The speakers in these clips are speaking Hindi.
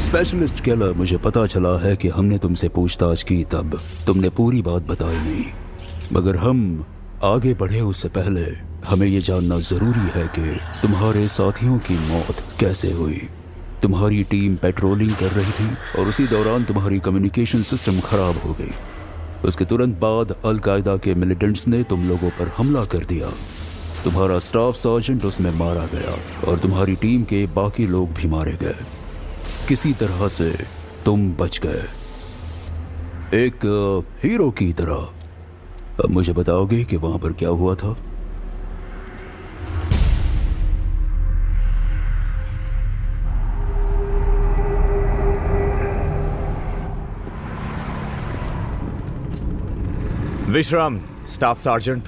स्पेशलिस्ट किलर, मुझे पता चला है कि हमने तुमसे पूछताछ की तब तुमने पूरी बात बताई नहीं, मगर हम आगे बढ़े उससे पहले हमें ये जानना जरूरी है कि तुम्हारे साथियों की मौत कैसे हुई। तुम्हारी टीम पेट्रोलिंग कर रही थी और उसी दौरान तुम्हारी कम्युनिकेशन सिस्टम खराब हो गई। उसके तुरंत बाद अल कायदा के मिलिटेंट्स ने तुम लोगों पर हमला कर दिया। तुम्हारा स्टाफ सर्जेंट उसमें मारा गया और तुम्हारी टीम के बाकी लोग भी मारे गए। किसी तरह से तुम बच गए, एक हीरो की तरह। अब मुझे बताओगे कि वहां पर क्या हुआ था? विश्राम, स्टाफ सर्जेंट।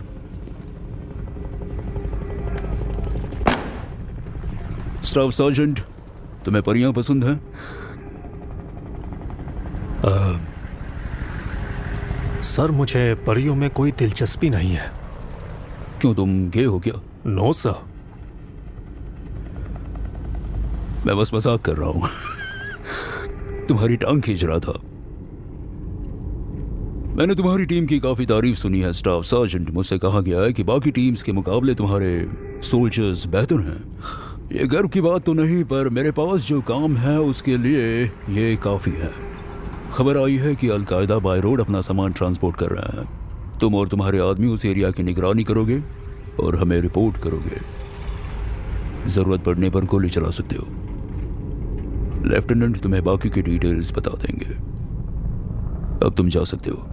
स्टाफ सर्जेंट, तुम्हें परियां पसंद हैं? सर, मुझे परियों में कोई दिलचस्पी नहीं है। क्यों, तुम गे हो क्या? No sir. मैं बस मजाक कर रहा हूं। तुम्हारी टांग खींच रहा था। मैंने तुम्हारी टीम की काफी तारीफ सुनी है स्टाफ सर्जेंट। मुझसे कहा गया है कि बाकी टीम्स के मुकाबले तुम्हारे सोल्जर्स बेहतर हैं। ये गर्व की बात तो नहीं, पर मेरे पास जो काम है उसके लिए ये काफी है। खबर आई है कि अल कायदा बाय रोड अपना सामान ट्रांसपोर्ट कर रहा है। तुम और तुम्हारे आदमी उस एरिया की निगरानी करोगे और हमें रिपोर्ट करोगे। जरूरत पड़ने पर गोली चला सकते हो। लेफ्टिनेंट तुम्हें बाकी की डिटेल्स बता देंगे। अब तुम जा सकते हो।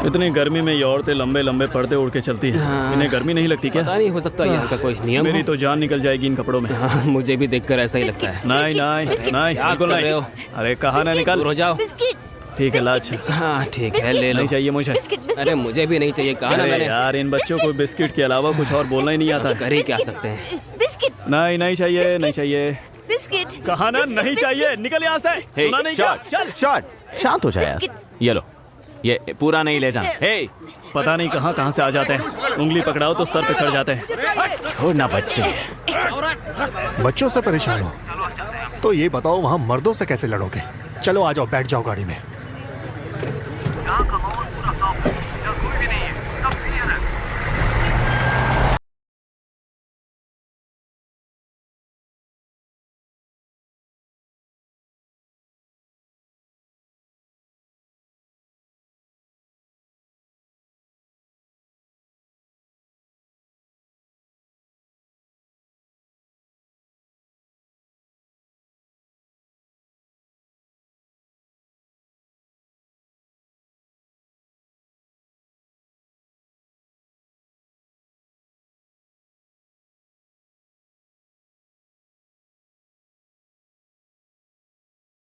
इतनी गर्मी में ये औरतें लंबे लंबे पर्दे उड़ के चलती हैं। हाँ। इन्हें गर्मी नहीं लगती क्या? पता नहीं, हो सकता है यहाँ का कोई नियम मेरी हो। तो जान निकल जाएगी इन कपड़ों में। हाँ, मुझे भी देखकर ऐसा ही लगता है। नहीं नहीं नहीं, क्या बिल्कुल कर रहे हो? नहीं। अरे कहा ना निकल। दूर हो जाओ। ठीक है, लाज। हाँ ठीक है, ले लो। नहीं चाहिए मुझे। अरे मुझे भी नहीं चाहिए, कहा ना अरे मैंने। यार, इन बच्चों को बिस्किट के अलावा कुछ और बोलना ही नहीं आता। कर ही क्या सकते हैं। नहीं नहीं चाहिए, नहीं चाहिए। बिस्किट कहा ना नहीं चाहिए, निकल यहाँ से। सुना नहीं क्या? चल। शॉट, शांत हो जाए यार। ये लो, ये पूरा नहीं ले जाना। हे, पता नहीं कहाँ कहाँ से आ जाते हैं। उंगली पकड़ाओ तो सर पे चढ़ जाते हैं। छोड़ना बच्चे। बच्चों से परेशान हो तो ये बताओ वहां मर्दों से कैसे लड़ोगे? चलो आ जाओ, बैठ जाओ गाड़ी में।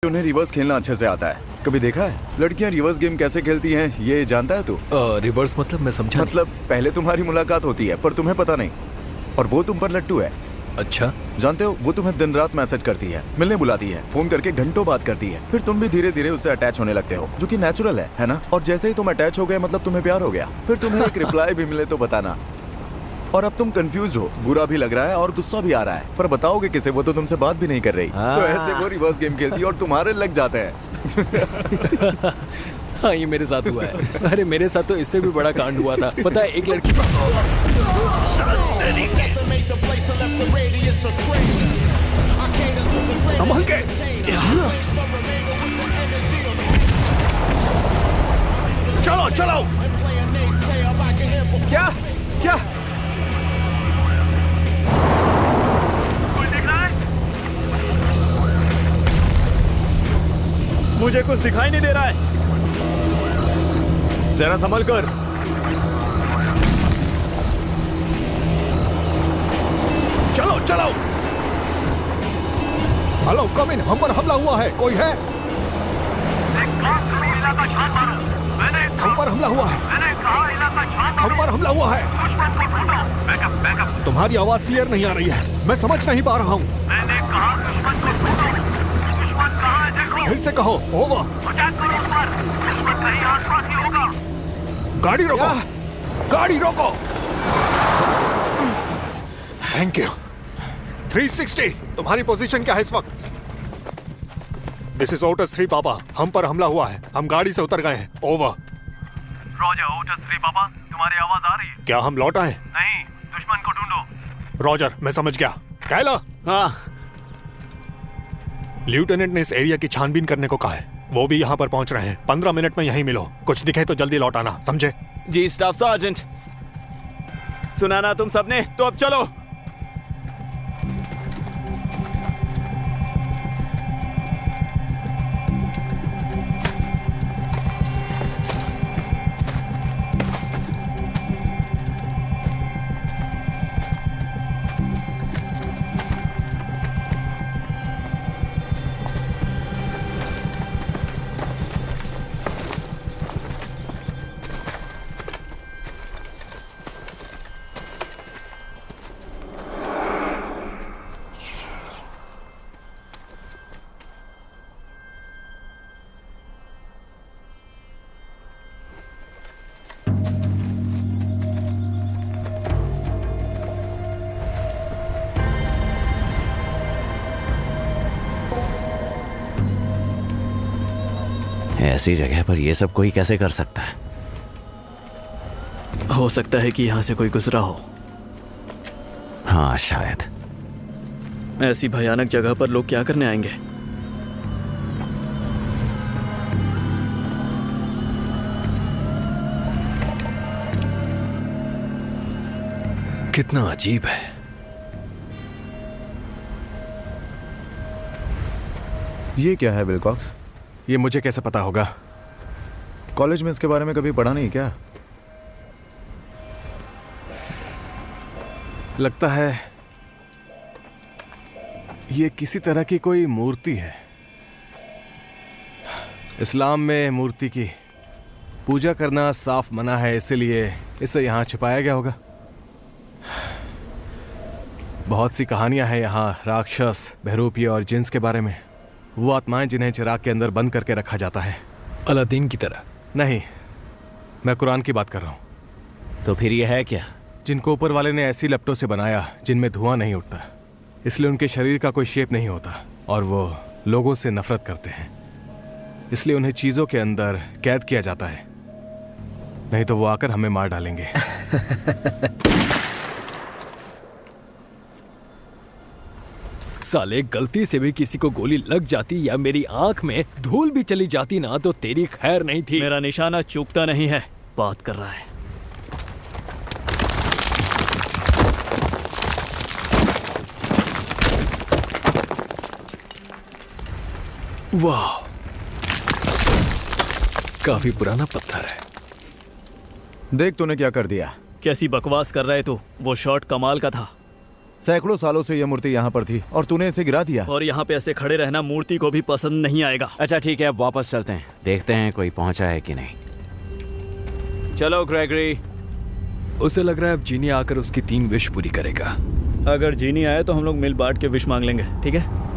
उन्हें रिवर्स खेलना अच्छे से आता है। कभी देखा है लड़कियां रिवर्स गेम कैसे खेलती हैं? ये जानता है तू? रिवर्स मतलब मैं समझा मतलब पहले तुम्हारी मुलाकात होती है पर तुम्हें पता नहीं, और वो तुम पर लट्टू है। नहीं। अच्छा, जानते हो, वो तुम्हें दिन रात मैसेज करती है, मिलने बुलाती है, फोन करके घंटों बात करती है। फिर तुम भी धीरे धीरे उससे अटैच होने लगते हो, जो कि नेचुरल है ना? और जैसे ही तुम अटैच हो गए मतलब तुम्हें प्यार हो गया। फिर तुम्हें एक रिप्लाई भी मिले तो बताना। और अब तुम कंफ्यूज हो, बुरा भी लग रहा है और गुस्सा भी आ रहा है, पर बताओगे किसे? वो तो तुमसे बात भी नहीं कर रही। तो ऐसे वो रिवर्स गेम खेलती है और तुम्हारे लग जाते हैं। हाँ ये मेरे साथ हुआ है। अरे मेरे साथ तो इससे भी बड़ा कांड हुआ था। पता है, एक लड़की संभल के। चलो चलो। क्या क्या? मुझे कुछ दिखाई नहीं दे रहा है। जरा संभल कर। चलो चलो। हेलो कम इन, हम पर हमला हुआ है, कोई है? हम पर हमला हुआ है, हम पर हमला हुआ है। तुम्हारी आवाज क्लियर नहीं आ रही है, मैं समझ नहीं पा रहा हूँ। फिर से कहो। ओवर। गाड़ी रोको, गाड़ी रोको। Thank you. 360, तुम्हारी पोजीशन क्या है इस वक्त? दिस इज ओटस 3 पापा, हम पर हमला हुआ है, हम गाड़ी से उतर गए हैं। ओवर। रॉजर, ओटस 3 पापा, तुम्हारी आवाज आ रही है? क्या हम लौट आए? नहीं, दुश्मन को ढूंढो। रॉजर, मैं समझ गया। कैला, हाँ, लेफ्टिनेंट ने इस एरिया की छानबीन करने को कहा है, वो भी यहाँ पर पहुंच रहे हैं। 15 मिनट में यहीं मिलो, कुछ दिखे तो जल्दी लौट आना, समझे? जी स्टाफ सार्जेंट। सुना ना तुम सबने, तो अब चलो। ऐसी जगह पर ये सब कोई कैसे कर सकता है? हो सकता है कि यहाँ से कोई गुजरा हो। हाँ शायद। ऐसी भयानक जगह पर लोग क्या करने आएंगे? कितना अजीब है। ये क्या है विलकॉक्स? ये मुझे कैसे पता होगा? कॉलेज में इसके बारे में कभी पढ़ा नहीं क्या? लगता है ये किसी तरह की कोई मूर्ति है। इस्लाम में मूर्ति की पूजा करना साफ मना है, इसलिए इसे यहाँ छिपाया गया होगा। बहुत सी कहानियां हैं यहाँ राक्षस, बहरूपिये और जिन्स के बारे में। वो आत्माएं जिन्हें चिराग के अंदर बंद करके रखा जाता है, अलादीन की तरह। नहीं, मैं कुरान की बात कर रहा हूँ। तो फिर ये है क्या? जिनको ऊपर वाले ने ऐसी लपटों से बनाया जिनमें धुआं नहीं उठता, इसलिए उनके शरीर का कोई शेप नहीं होता और वो लोगों से नफरत करते हैं। इसलिए उन्हें चीजों के अंदर कैद किया जाता है, नहीं तो वो आकर हमें मार डालेंगे। साले, गलती से भी किसी को गोली लग जाती या मेरी आंख में धूल भी चली जाती ना, तो तेरी खैर नहीं थी। मेरा निशाना चूकता नहीं है। बात कर रहा है। वाह, काफी पुराना पत्थर है। देख तूने क्या कर दिया। कैसी बकवास कर रहे तू? वो शॉट कमाल का था। सैकड़ों सालों से यह मूर्ति यहाँ पर थी और तूने इसे गिरा दिया। और यहाँ पे ऐसे खड़े रहना मूर्ति को भी पसंद नहीं आएगा। अच्छा ठीक है, अब वापस चलते हैं, देखते हैं कोई पहुंचा है कि नहीं। चलो ग्रेगरी। उसे लग रहा है अब जीनी आकर उसकी 3 विश पूरी करेगा। अगर जीनी आए तो हम लोग मिल बांट के विश मांग लेंगे, ठीक है?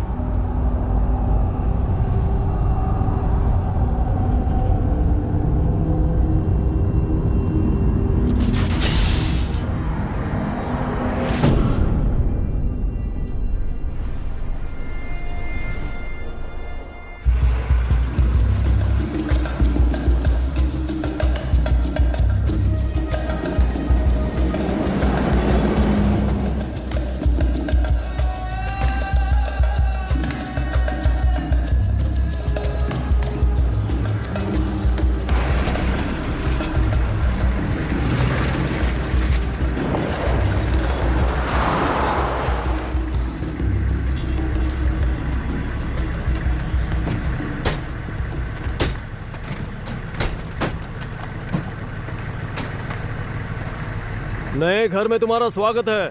नए घर में तुम्हारा स्वागत है।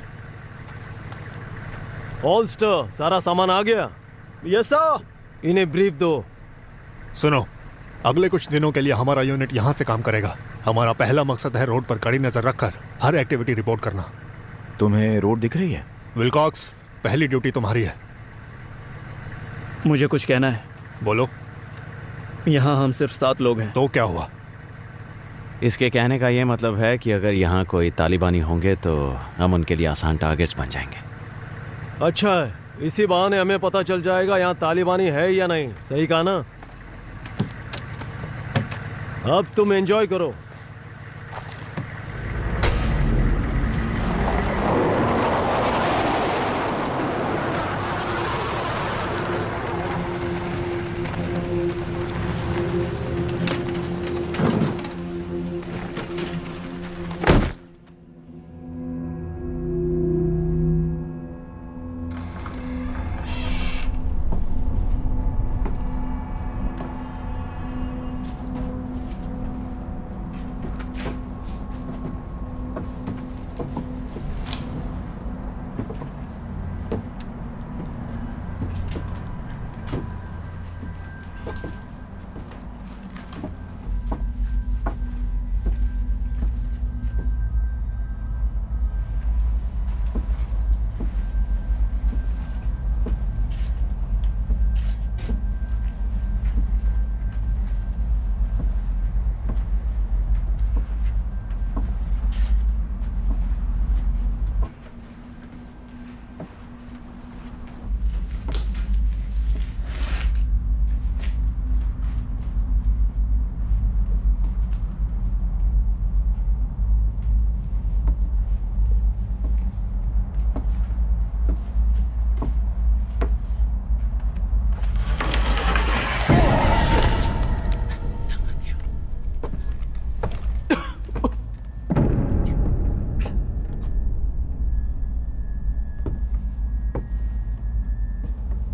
होल्स्टर, सारा सामान आ गया? Yes sir. इन्हें ब्रीफ दो। सुनो, अगले कुछ दिनों के लिए हमारा यूनिट यहाँ से काम करेगा। हमारा पहला मकसद है रोड पर कड़ी नजर रखकर हर एक्टिविटी रिपोर्ट करना। तुम्हें रोड दिख रही है? विलकॉक्स, पहली ड्यूटी तुम्हारी है। मुझे कुछ कहना है। बोलो। यहाँ हम सिर्फ 7 लोग हैं। तो क्या हुआ? इसके कहने का ये मतलब है कि अगर यहाँ कोई तालिबानी होंगे तो हम उनके लिए आसान टारगेट्स बन जाएंगे। अच्छा है, इसी बहाने हमें पता चल जाएगा यहाँ तालिबानी है या नहीं। सही कहा ना? अब तुम एंजॉय करो।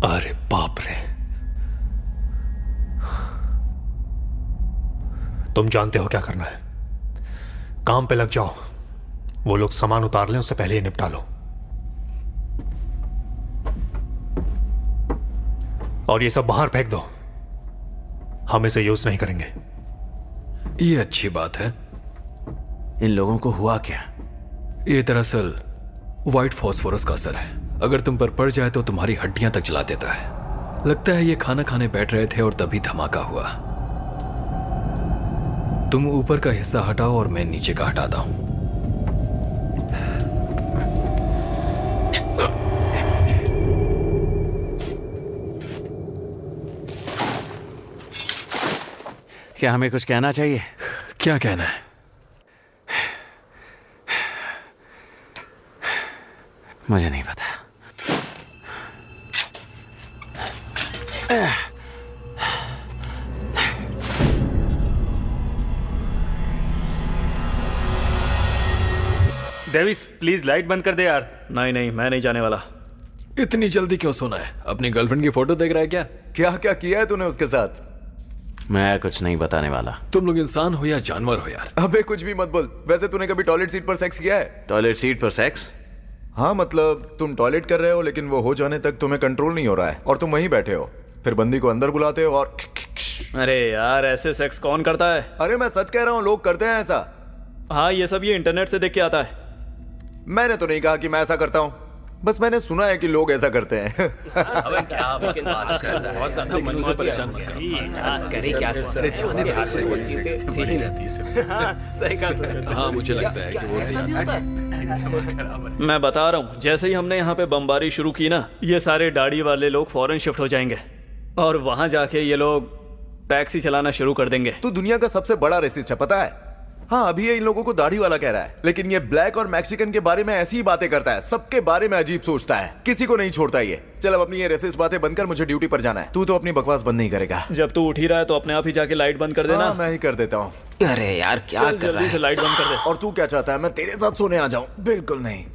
अरे बाप रे, तुम जानते हो क्या करना है। काम पे लग जाओ। वो लोग सामान उतार लें उससे पहले ही निपटा लो। और ये सब बाहर फेंक दो, हम इसे यूज नहीं करेंगे। ये अच्छी बात है। इन लोगों को हुआ क्या? ये दरअसल व्हाइट फॉस्फोरस का असर है। अगर तुम पर पड़ जाए तो तुम्हारी हड्डियां तक जला देता है। लगता है ये खाना खाने बैठ रहे थे और तभी धमाका हुआ। तुम ऊपर का हिस्सा हटाओ और मैं नीचे का हटाता हूं। क्या हमें कुछ कहना चाहिए? क्या कहना है? मुझे नहीं पता। डेविस, प्लीज लाइट बंद कर दे यार। नहीं नहीं, मैं नहीं जाने वाला। इतनी जल्दी क्यों सोना है? अपनी गर्लफ्रेंड की फोटो देख रहा है क्या? क्या क्या किया है तूने उसके साथ? मैं कुछ नहीं बताने वाला। तुम लोग इंसान हो या जानवर हो यार? अबे कुछ भी मत बोल। वैसे तूने कभी टॉयलेट सीट पर सेक्स किया है? टॉयलेट सीट पर सेक्स? हाँ, मतलब तुम टॉयलेट कर रहे हो लेकिन वो हो जाने तक तुम्हें कंट्रोल नहीं हो रहा है और तुम वहीं बैठे हो। फिर बंदी को अंदर बुलाते हो और अरे यार, ऐसे सेक्स कौन करता है? अरे मैं सच कह रहा हूँ, लोग करते हैं ऐसा। हाँ, ये सब ये इंटरनेट से देख के आता है। मैंने तो नहीं कहा कि मैं ऐसा करता हूँ, बस मैंने सुना है कि लोग ऐसा करते हैं। अबे क्या बात कर रहा है? बहुत ज्यादा मन से परेशान मत कर। करे क्या? अरे जाने दे से वो चीजें थी रहती है। हां, सही कहा तूने। हाँ, मुझे लगता है कि वो सही है। मैं बता रहा हूँ, जैसे ही हमने यहाँ पे बमबारी शुरू की ना, ये सारे दाढ़ी वाले लोग फौरन शिफ्ट हो जाएंगे और वहां जाके ये लोग टैक्सी चलाना शुरू कर देंगे। तू दुनिया का सबसे बड़ा रेसिस्ट है, पता है? हाँ, अभी ये इन लोगों को दाढ़ी वाला कह रहा है, लेकिन ये ब्लैक और मैक्सिकन के बारे में ऐसी ही बातें करता है। सबके बारे में अजीब सोचता है, किसी को नहीं छोड़ता ये। चल अब अपनी ये रेसिस्ट बातें बंद कर, मुझे ड्यूटी पर जाना है। तू तो अपनी बकवास बंद नहीं करेगा। जब तू उठ ही रहा है तो अपने आप ही जाके लाइट बंद कर देना। हाँ, मैं ही कर देता हूँ। अरे यार क्या चल कर रहा जल्दी से है? लाइट बंद कर दे। और तू क्या चाहता है, मैं तेरे साथ सोने आ जाऊं? बिल्कुल नहीं।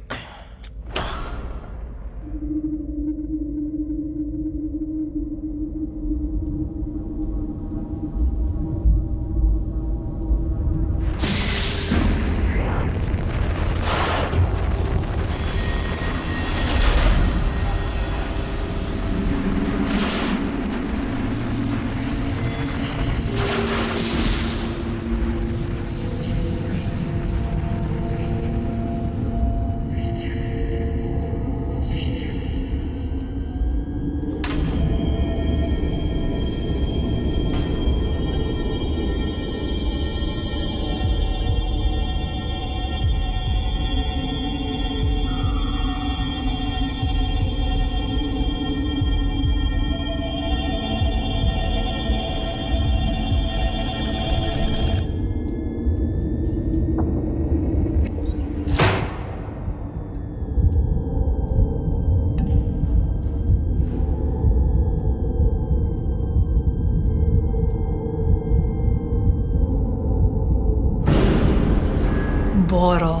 Boro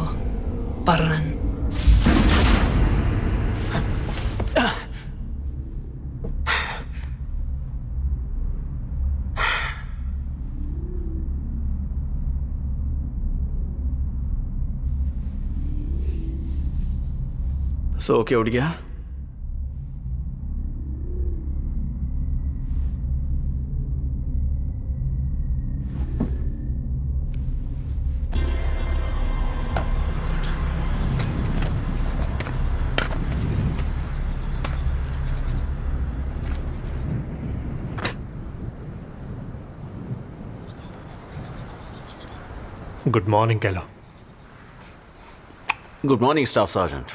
Paran. सो के उठ गया? गुड मॉर्निंग कैला। Good morning staff sergeant.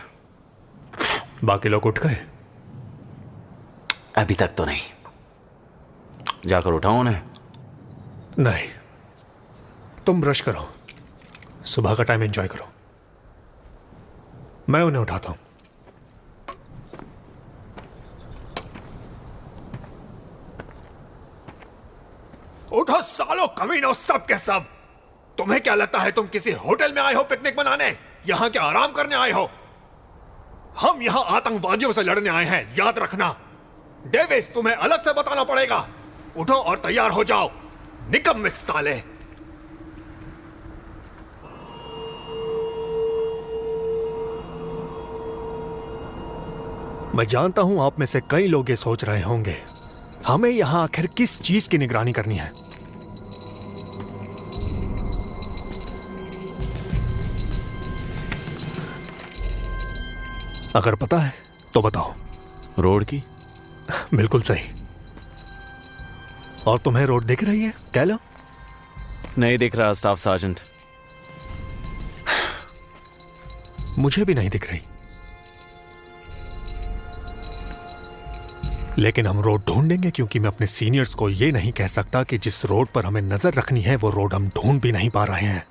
बाकी लोग उठ गए? अभी तक तो नहीं। जाकर उठाओ उन्हें। नहीं, तुम ब्रश करो, सुबह का टाइम एंजॉय करो, मैं उन्हें उठाता हूं। उठो सालो कमीनों, सब के सब। तुम्हें क्या लगता है तुम किसी होटल में आए हो पिकनिक मनाने? यहां क्या आराम करने आए हो? हम यहां आतंकवादियों से लड़ने आए हैं, याद रखना। डेविस, तुम्हें अलग से बताना पड़ेगा। उठो और तैयार हो जाओ, निकम्मे साले। मैं जानता हूं आप में से कई लोग ये सोच रहे होंगे, हमें यहां आखिर किस चीज की निगरानी करनी है। अगर पता है तो बताओ। रोड की? बिल्कुल सही। और तुम्हें रोड दिख रही है कह लो? नहीं दिख रहा स्टाफ सार्जेंट। मुझे भी नहीं दिख रही, लेकिन हम रोड ढूंढेंगे, क्योंकि मैं अपने सीनियर्स को यह नहीं कह सकता कि जिस रोड पर हमें नजर रखनी है वो रोड हम ढूंढ भी नहीं पा रहे हैं।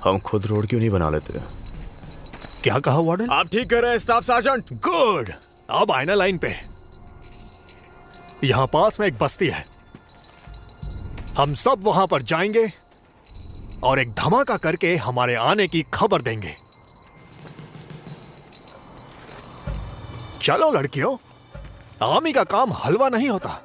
हम खुद रोड क्यों नहीं बना लेते? क्या कहा वार्डन? आप ठीक कर रहे हैं स्टाफ सार्जेंट। गुड। अब आए ना लाइन पे। यहां पास में एक बस्ती है, हम सब वहां पर जाएंगे और एक धमाका करके हमारे आने की खबर देंगे। चलो लड़कियों, आर्मी का काम हलवा नहीं होता।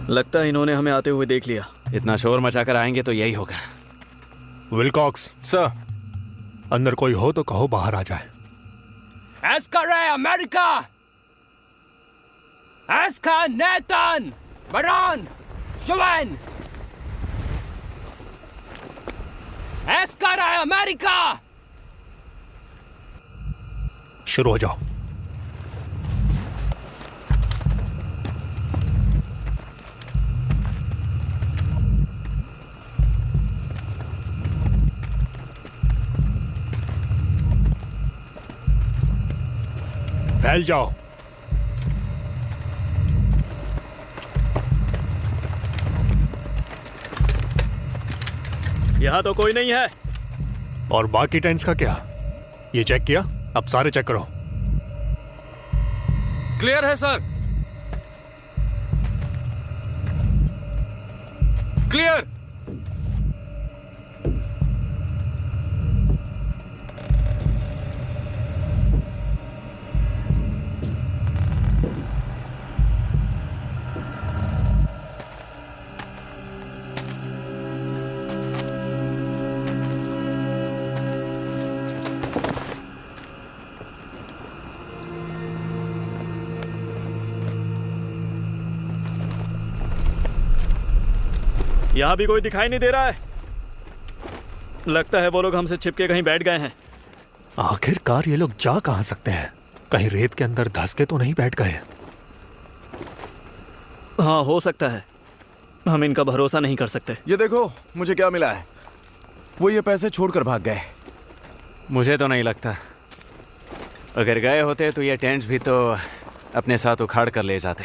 लगता है इन्होंने हमें आते हुए देख लिया। इतना शोर मचाकर आएंगे तो यही होगा। Wilcox, sir. अंदर कोई हो तो कहो बाहर आ जाए। Eskare America! Eska Nathan! Baron! Joanne! Eskare America! शुरू हो जाओ। फैल जाओ। यहां तो कोई नहीं है। और बाकी टेंट्स का क्या? ये चेक किया? अब सारे चेक करो। क्लियर है सर। क्लियर। यहाँ भी कोई दिखाई नहीं दे रहा है। लगता है वो लोग हमसे छिपके कहीं बैठ गए हैं। आखिरकार ये लोग जा कहां सकते हैं? कहीं रेत के अंदर धंस के तो नहीं बैठ गए? हाँ, हो सकता है। हम इनका भरोसा नहीं कर सकते। ये देखो मुझे क्या मिला है। वो ये पैसे छोड़कर भाग गए। मुझे तो नहीं लगता। अगर गए होते तो ये टेंट्स भी तो अपने साथ उखाड़ कर ले जाते।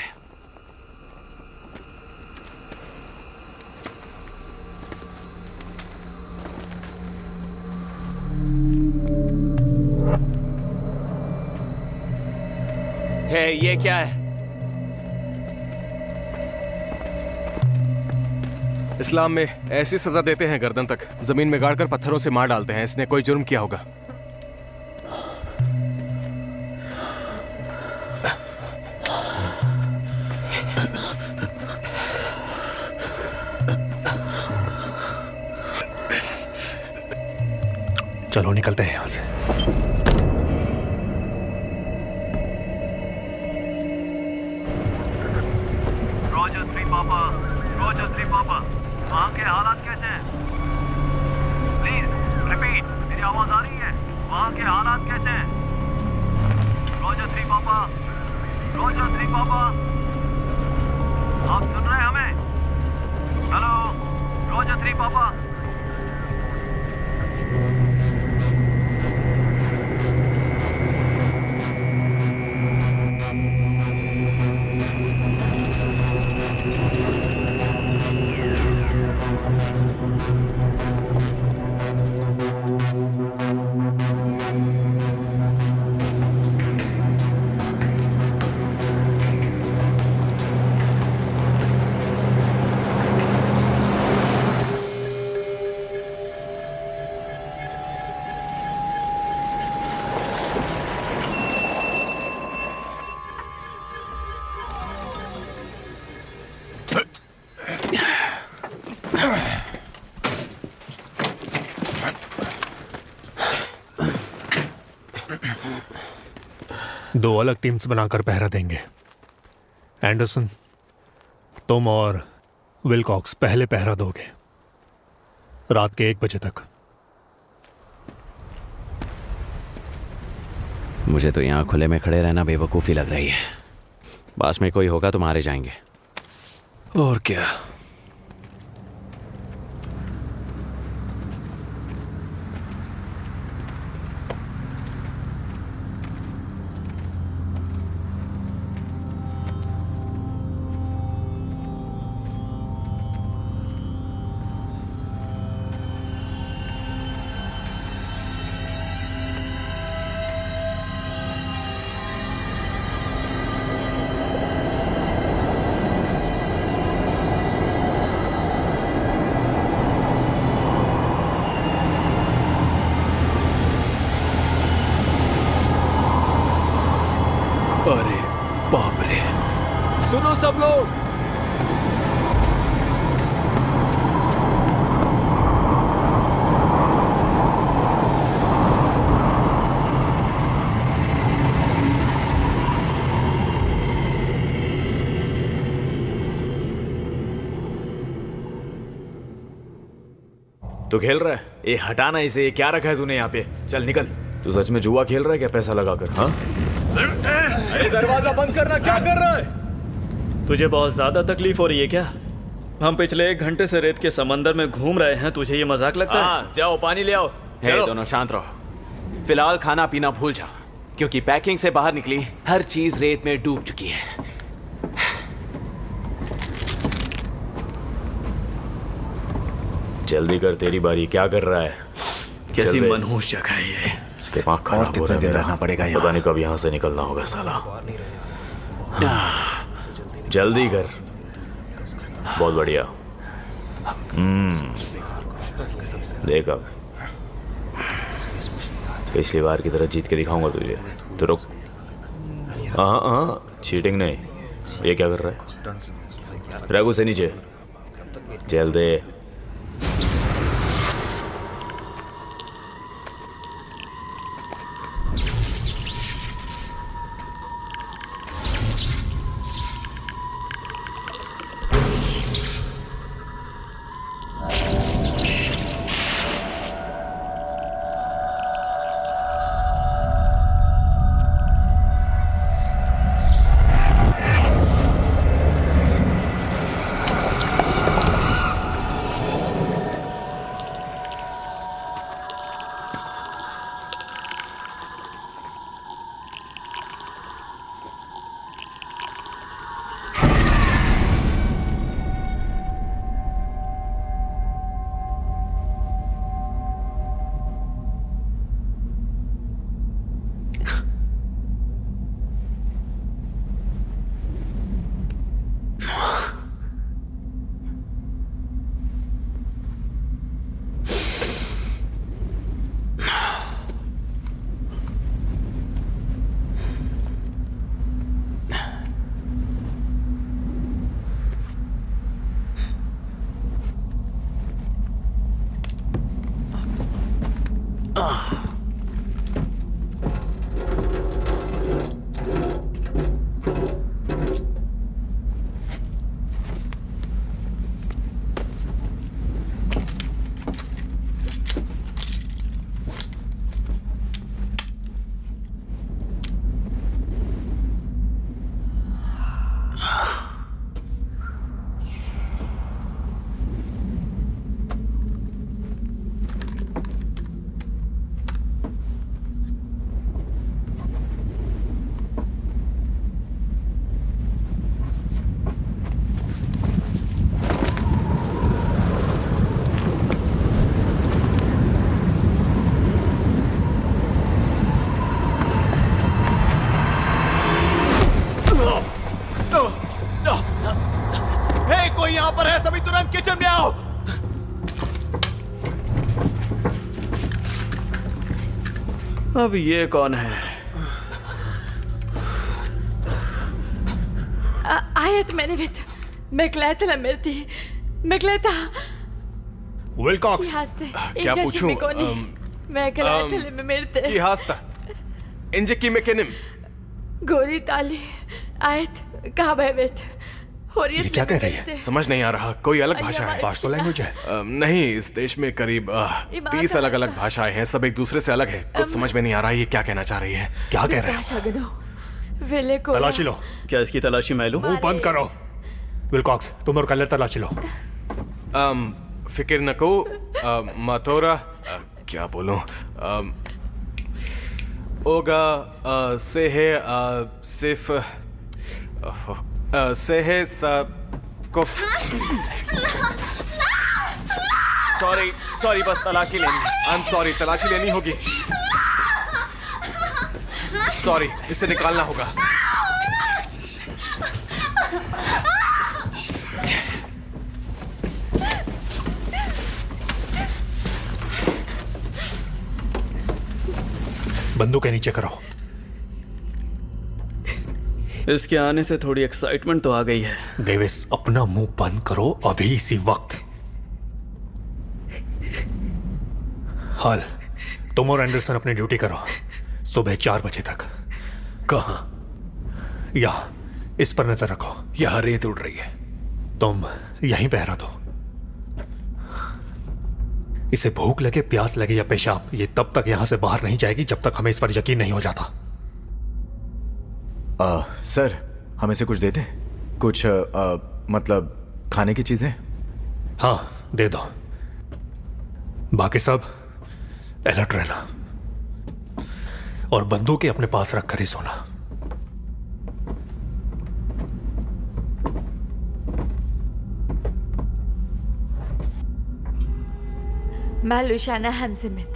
है ये क्या है? इस्लाम में ऐसी सजा देते हैं, गर्दन तक जमीन में गाड़कर पत्थरों से मार डालते हैं। इसने कोई जुर्म किया होगा। चलो निकलते हैं यहां से। रोजर 3 पापा, रोजर 3 पापा, वहाँ के हालात कैसे हैं? प्लीज रिपीट, मेरी आवाज आ रही है? वहाँ के हालात कैसे हैं? रोजर 3 पापा, रोजर 3 पापा, आप सुन रहे हैं हमें? हेलो, रोजर 3 पापा। दो अलग टीम्स बनाकर पहरा देंगे। एंडरसन, तुम और विलकॉक्स पहले पहरा दोगे, रात के 1 बजे तक। मुझे तो यहाँ खुले में खड़े रहना बेवकूफ़ी लग रही है। पास में कोई होगा तो मारे जाएंगे। और क्या। अरे बाप रे, सुनो सब लोग। तू खेल रहा है? ये हटाना इसे। ये क्या रखा है तूने यहाँ पे? चल निकल। तू सच में जुआ खेल रहा है क्या पैसा लगाकर? हाँ, दरवाजा बंद करना। क्या कर रहा है? तुझे बहुत ज्यादा तकलीफ हो रही है क्या? हम पिछले 1 घंटे से रेत के समंदर में घूम रहे हैं, तुझे ये मजाक लगता है? हाँ, जाओ पानी ले आओ। हे दोनों शांत रहो। फिलहाल खाना पीना भूल जाओ, क्योंकि पैकिंग से बाहर निकली हर चीज रेत में डूब चुकी है। जल्दी कर, तेरी बारी। क्या कर रहा है? कैसी मनहूस जगह है ये। दिमाग खराब हो रहा है मेरा। रहना पड़ेगा यहाँ? पता नहीं कब यहाँ से निकलना होगा साला। जल्दी कर। बहुत बढ़िया। देख अब पिछली बार की तरह जीत के दिखाऊंगा तुझे। तो रुक। हाँ, चीटिंग नहीं। ये क्या कर रहा है? रघु से नीचे। जल्दी। हे, कोई यहाँ पर है? सभी तुरंत किचन में आओ। अब ये कौन है? Aiet menevit. Meglehetelen mirti. Megleta. Wilcox, क्या पूछूं? Meglehetelen mirti. की हास्ता इंजकी में केनिम गोरी ताली. Aiet kabevet. ये क्या कह रही है? समझ नहीं आ रहा, कोई अलग भाषा है। पाश्तो लैंग्वेज है। नहीं, इस देश में करीब 30 अलग अलग भाषाएं हैं, सब एक दूसरे से अलग है। कुछ समझ में नहीं आ रहा ये क्या कहना चाह रही है। क्या कह रहे हैं? तलाशी लो। क्या इसकी तलाशी मैं लूं? मुंह बंद करो। विलकॉक्स, तुम और कलर तलाशी लो। फिक्र न को मातोरा क्या बोलूं? ओगा से है सिर्फ से है कुफ। सॉरी, बस तलाशी लेनी। आई एम सॉरी, तलाशी लेनी होगी। सॉरी, इसे निकालना होगा। बंदूकें नीचे करो। इसके आने से थोड़ी एक्साइटमेंट तो आ गई है। डेविस, अपना मुंह बंद करो अभी, इसी वक्त। हाल, तुम और एंडरसन अपनी ड्यूटी करो सुबह 4 बजे तक। कहाँ? यहाँ, इस पर नजर रखो। यहाँ रेत उड़ रही है। तुम यहीं पहरा दो। इसे भूख लगे, प्यास लगे या पेशाब, ये तब तक यहां से बाहर नहीं जाएगी जब तक हमें इस पर यकीन नहीं हो जाता। सर, हमें से कुछ दे दे? कुछ मतलब खाने की चीजें? हाँ, दे दो। बाकी सब अलर्ट रहना और बंदूकें अपने पास रखकर ही सोना। Malushana Hansimit.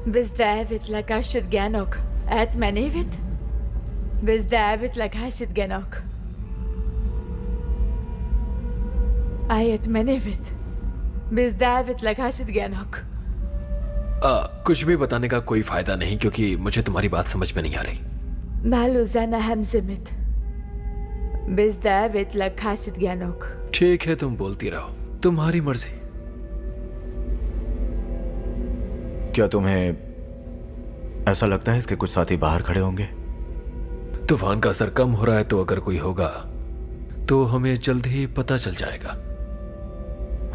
Bizdavit lakashit ganok. At manevit. Bizdavit lakashit ganok. Ayet manevit. Bizdavit lakashit ganok. कुछ भी बताने का कोई फायदा नहीं, क्योंकि मुझे तुम्हारी बात समझ में नहीं आ रही। Maluzana Hansimit. Bizdavit lakashit ganok. ठीक है, तुम बोलती रहो, तुम्हारी मर्जी। क्या तुम्हें ऐसा लगता है इसके कुछ साथी बाहर खड़े होंगे? तूफान का असर कम हो रहा है, तो अगर कोई होगा तो हमें जल्द ही पता चल जाएगा।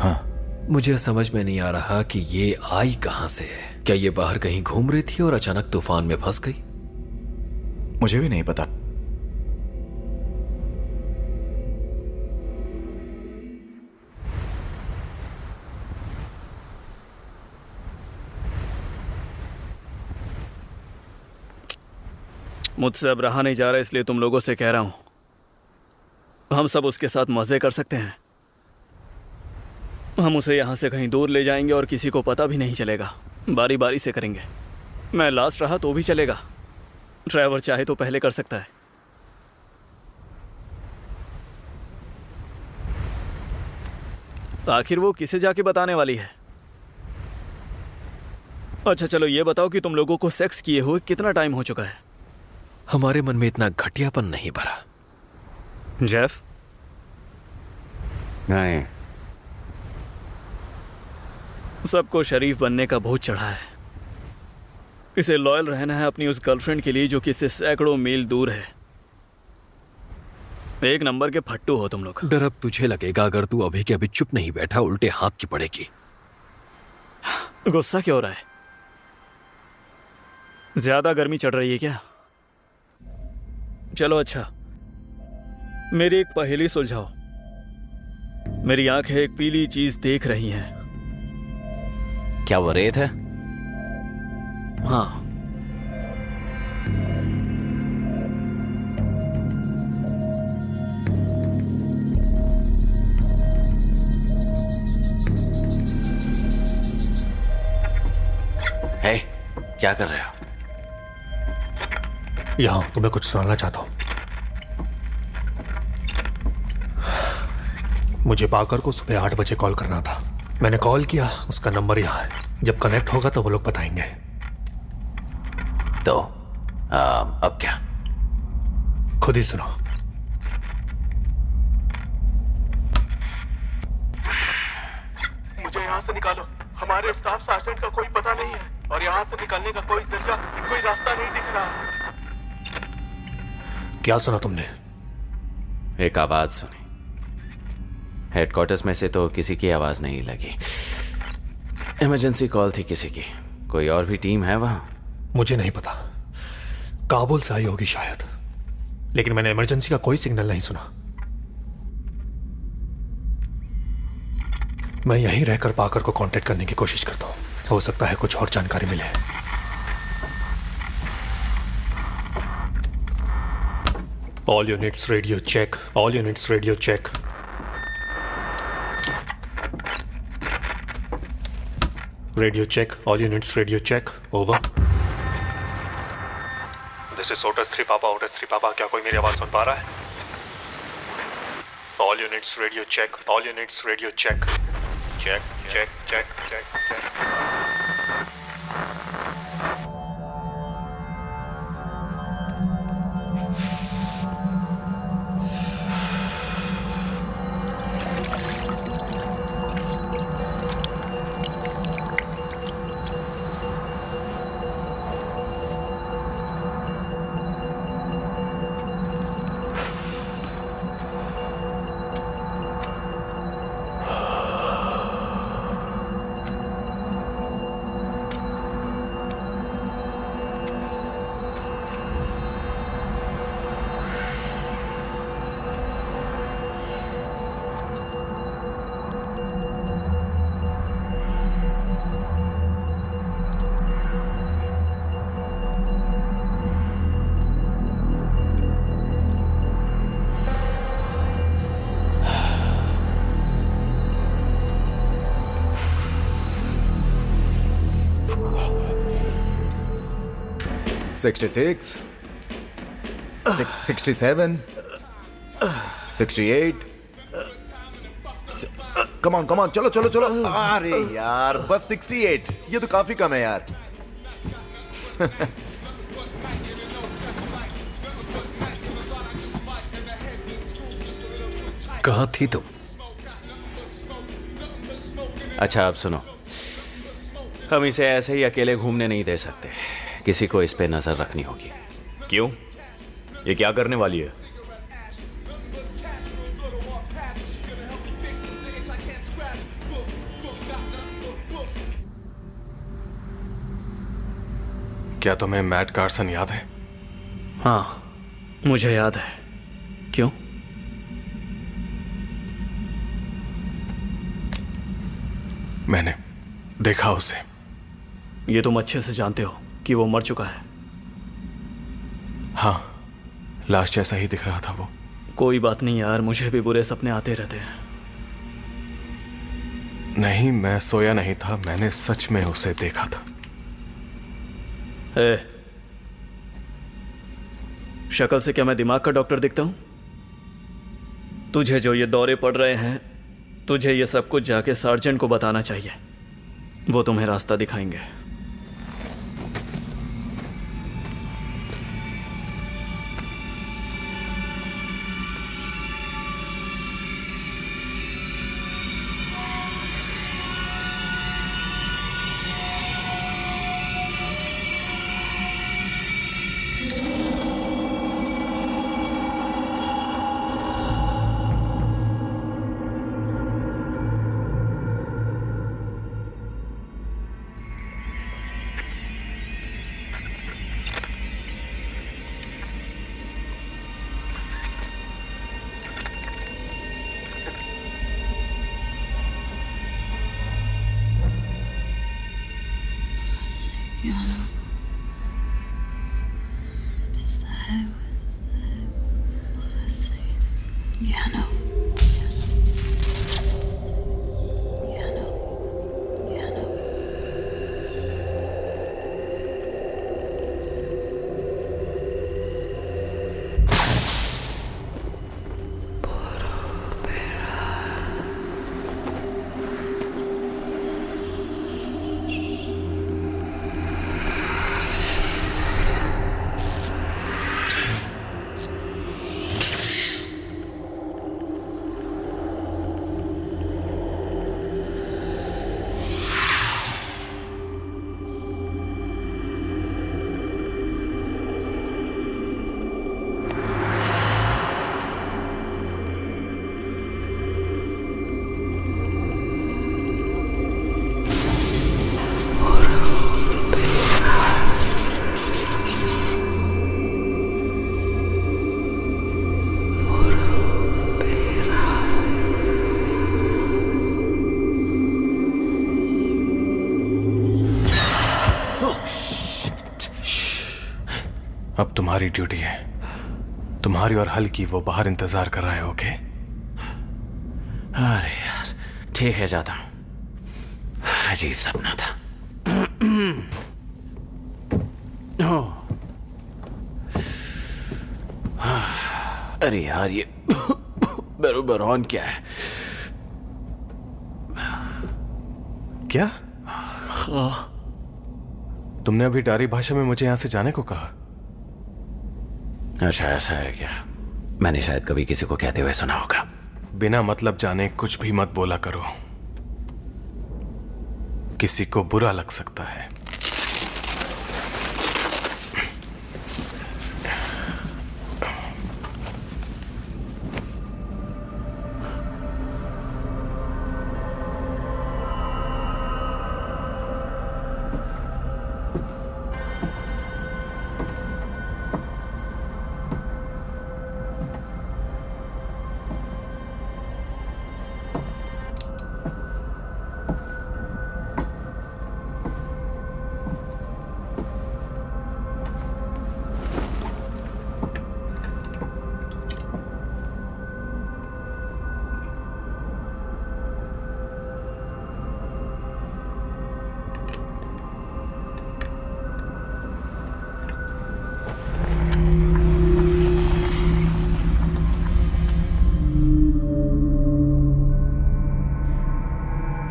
हाँ, मुझे समझ में नहीं आ रहा कि ये आई कहां से है। क्या ये बाहर कहीं घूम रही थी और अचानक तूफान में फंस गई? मुझे भी नहीं पता। मुझसे अब रहा नहीं जा रहा, इसलिए तुम लोगों से कह रहा हूं। हम सब उसके साथ मजे कर सकते हैं। हम उसे यहां से कहीं दूर ले जाएंगे और किसी को पता भी नहीं चलेगा। बारी बारी से करेंगे। मैं लास्ट रहा तो भी चलेगा। ड्राइवर चाहे तो पहले कर सकता है। आखिर वो किसे जाके बताने वाली है? अच्छा चलो ये बताओ कि तुम लोगों को सेक्स किए हुए कितना टाइम हो चुका है? हमारे मन में इतना घटियापन नहीं भरा। जेफ? नहीं। सबको शरीफ बनने का भूत चढ़ा है। इसे लॉयल रहना है अपनी उस गर्लफ्रेंड के लिए जो कि इससे सैकड़ों मील दूर है। एक नंबर के फट्टू हो तुम लोग। डर अब तुझे लगेगा अगर तू अभी के अभी चुप नहीं बैठा, उल्टे हाथ की पड़ेगी। गुस्सा क्यों हो रहा है? ज्यादा गर्मी चढ़ रही है क्या? चलो अच्छा, मेरी एक पहेली सुलझाओ। मेरी आंखें एक पीली चीज देख रही हैं। क्या वो रेत है? हाँ। हे, क्या कर रहे हो? यहां तुम्हें कुछ सुनाना चाहता हूं। मुझे पाकर को सुबह 8 बजे कॉल करना था। मैंने कॉल किया, उसका नंबर यहाँ है। जब कनेक्ट होगा तो वो लोग बताएंगे। तो अब क्या? खुद ही सुनो। मुझे यहाँ से निकालो। हमारे स्टाफ सार्जेंट का कोई पता नहीं है और यहाँ से निकलने का कोई जरिया, कोई रास्ता नहीं दिख रहा। क्या सुना तुमने? एक आवाज सुनी। हेडक्वार्टर्स में से तो किसी की आवाज नहीं लगी। इमरजेंसी कॉल थी किसी की। कोई और भी टीम है वहां? मुझे नहीं पता, काबुल से आई होगी शायद, लेकिन मैंने इमरजेंसी का कोई सिग्नल नहीं सुना। मैं यहीं रहकर पाकर को कांटेक्ट करने की कोशिश करता हूं। हो सकता है कुछ और जानकारी मिले। All units radio check, all units radio check. Radio check, all units radio check, over. This is Otis 3 papa, oats 3 पापा। क्या कोई मेरी आवाज सुन पा रहा है? All units radio check, all units radio check. Check check check check check. $66, 67, 68। Come on चलो चलो चलो। अरे यार बस 68, ये तो काफी कम है यार। कहाँ थी तुम? अच्छा अब सुनो, हम इसे ऐसे ही अकेले घूमने नहीं दे सकते। किसी को इस पे नजर रखनी होगी। क्यों? ये क्या करने वाली है? क्या तुम्हें मैट कार्सन याद है? हाँ, मुझे याद है। क्यों? मैंने देखा उसे। ये तुम अच्छे से जानते हो कि वो मर चुका है। हाँ, लाश जैसा ही दिख रहा था वो। कोई बात नहीं यार, मुझे भी बुरे सपने आते रहते हैं। नहीं, मैं सोया नहीं था, मैंने सच में उसे देखा था। शक्ल से क्या मैं दिमाग का डॉक्टर दिखता हूं? तुझे जो ये दौरे पड़ रहे हैं, तुझे ये सब कुछ जाके सार्जेंट को बताना चाहिए। वो तुम्हें रास्ता दिखाएंगे। तुम्हारी ड्यूटी है। तुम्हारी और हल की वो बाहर इंतजार कर रहे हो। ओके? अरे यार, ठीक है, जाता हूं। अजीब सपना था। अरे यार, ये बेरोबरॉन क्या है? क्या? तुमने अभी डारी भाषा में मुझे यहां से जाने को कहा। अच्छा, ऐसा है क्या? मैंने शायद कभी किसी को कहते हुए सुना होगा। बिना मतलब जाने कुछ भी मत बोला करो, किसी को बुरा लग सकता है।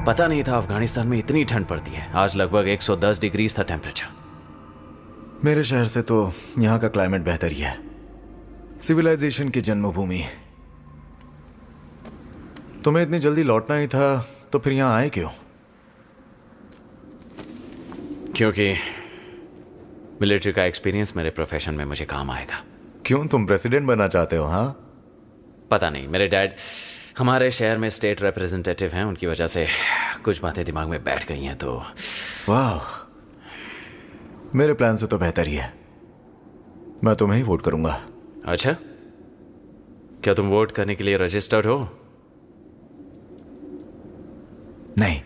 पता नहीं था अफगानिस्तान में इतनी ठंड पड़ती है। आज लगभग 110 डिग्री था टेम्परेचर। मेरे शहर से तो यहाँ का क्लाइमेट बेहतर ही है। सिविलाइजेशन की जन्मभूमि। तुम्हें इतनी जल्दी लौटना ही था तो फिर यहाँ आए क्यों? क्योंकि मिलिट्री का एक्सपीरियंस मेरे प्रोफेशन में मुझे काम आएगा। क्यों, तुम प्रेसिडेंट बनना चाहते हो? हाँ, पता नहीं, मेरे डैड हमारे शहर में स्टेट रिप्रेजेंटेटिव हैं, उनकी वजह से कुछ बातें दिमाग में बैठ गई हैं। तो वाह, मेरे प्लान से तो बेहतर ही है। मैं तुम्हें ही वोट करूंगा। अच्छा, क्या तुम वोट करने के लिए रजिस्टर्ड हो? नहीं।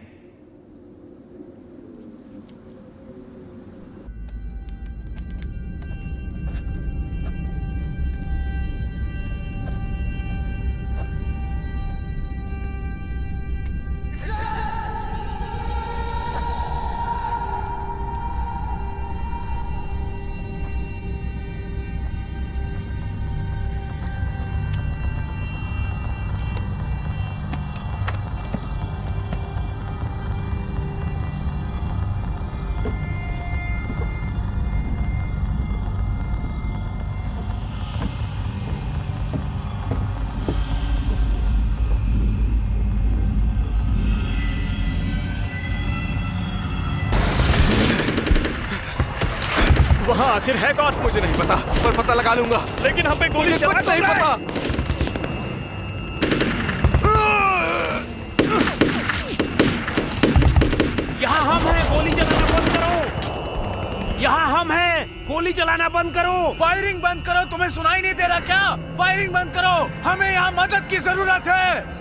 वहां आखिर है कौन? मुझे नहीं पता, पर पता लगा लूंगा। लेकिन हम पे गोली चला नहीं पता। यहाँ हम हैं, गोली चलाना बंद करो। यहाँ हम हैं, गोली चलाना बंद करो। फायरिंग बंद करो। तुम्हें सुनाई नहीं दे रहा क्या? फायरिंग बंद करो, हमें यहाँ मदद की जरूरत है।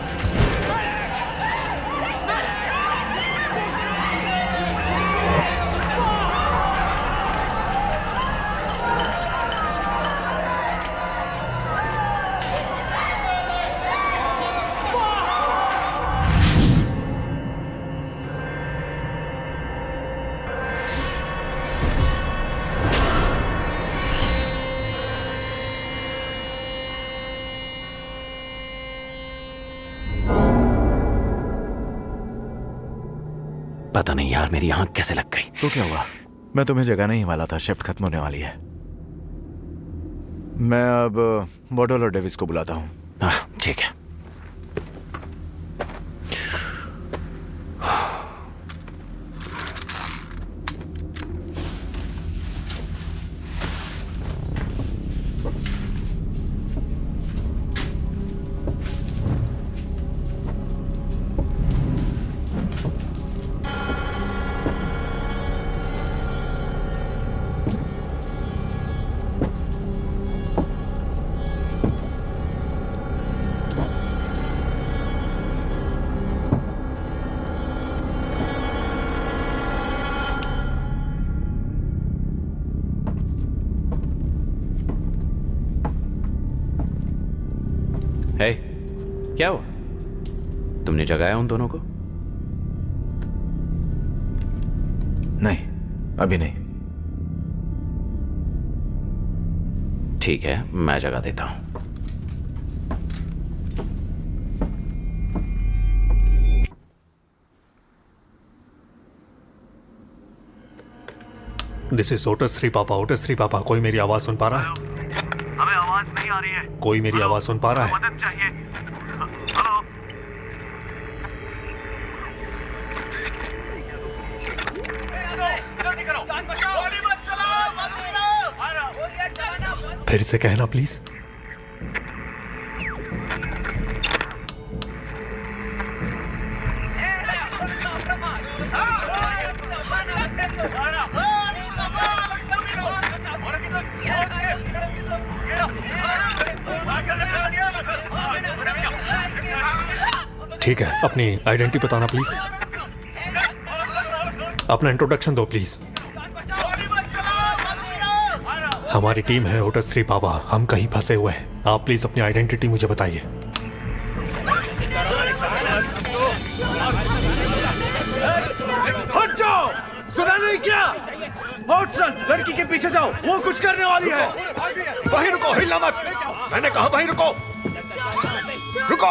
पता नहीं यार, मेरी आंख कैसे लग गई। तो क्या हुआ? मैं तुम्हें जगाने ही वाला था। शिफ्ट खत्म होने वाली है। मैं अब बॉडल और डेविस को बुलाता हूँ। ठीक है। है क्या हुआ? तुमने जगाया उन दोनों को? नहीं, अभी नहीं। ठीक है, मैं जगा देता हूं। This is Otis 3 papa. Oats 3 पापा, कोई मेरी आवाज सुन पा रहा है? हमें आवाज नहीं आ रही है। कोई मेरी आवाज सुन पा रहा है? मदद चाहिए। हेलो। फिर से कहना प्लीज। ठीक है, अपनी आइडेंटिटी बताना प्लीज। अपना इंट्रोडक्शन दो प्लीज। हमारी टीम है ओटस 3 पापा, हम कहीं फंसे हुए हैं। आप प्लीज अपनी आइडेंटिटी मुझे बताइए। हट जाओ, सुना नहीं क्या? हॉटसन, लड़की के पीछे जाओ, वो कुछ करने वाली है। वहीं रुको, हिलना मत। मैंने कहा वहीं रुको। रुको।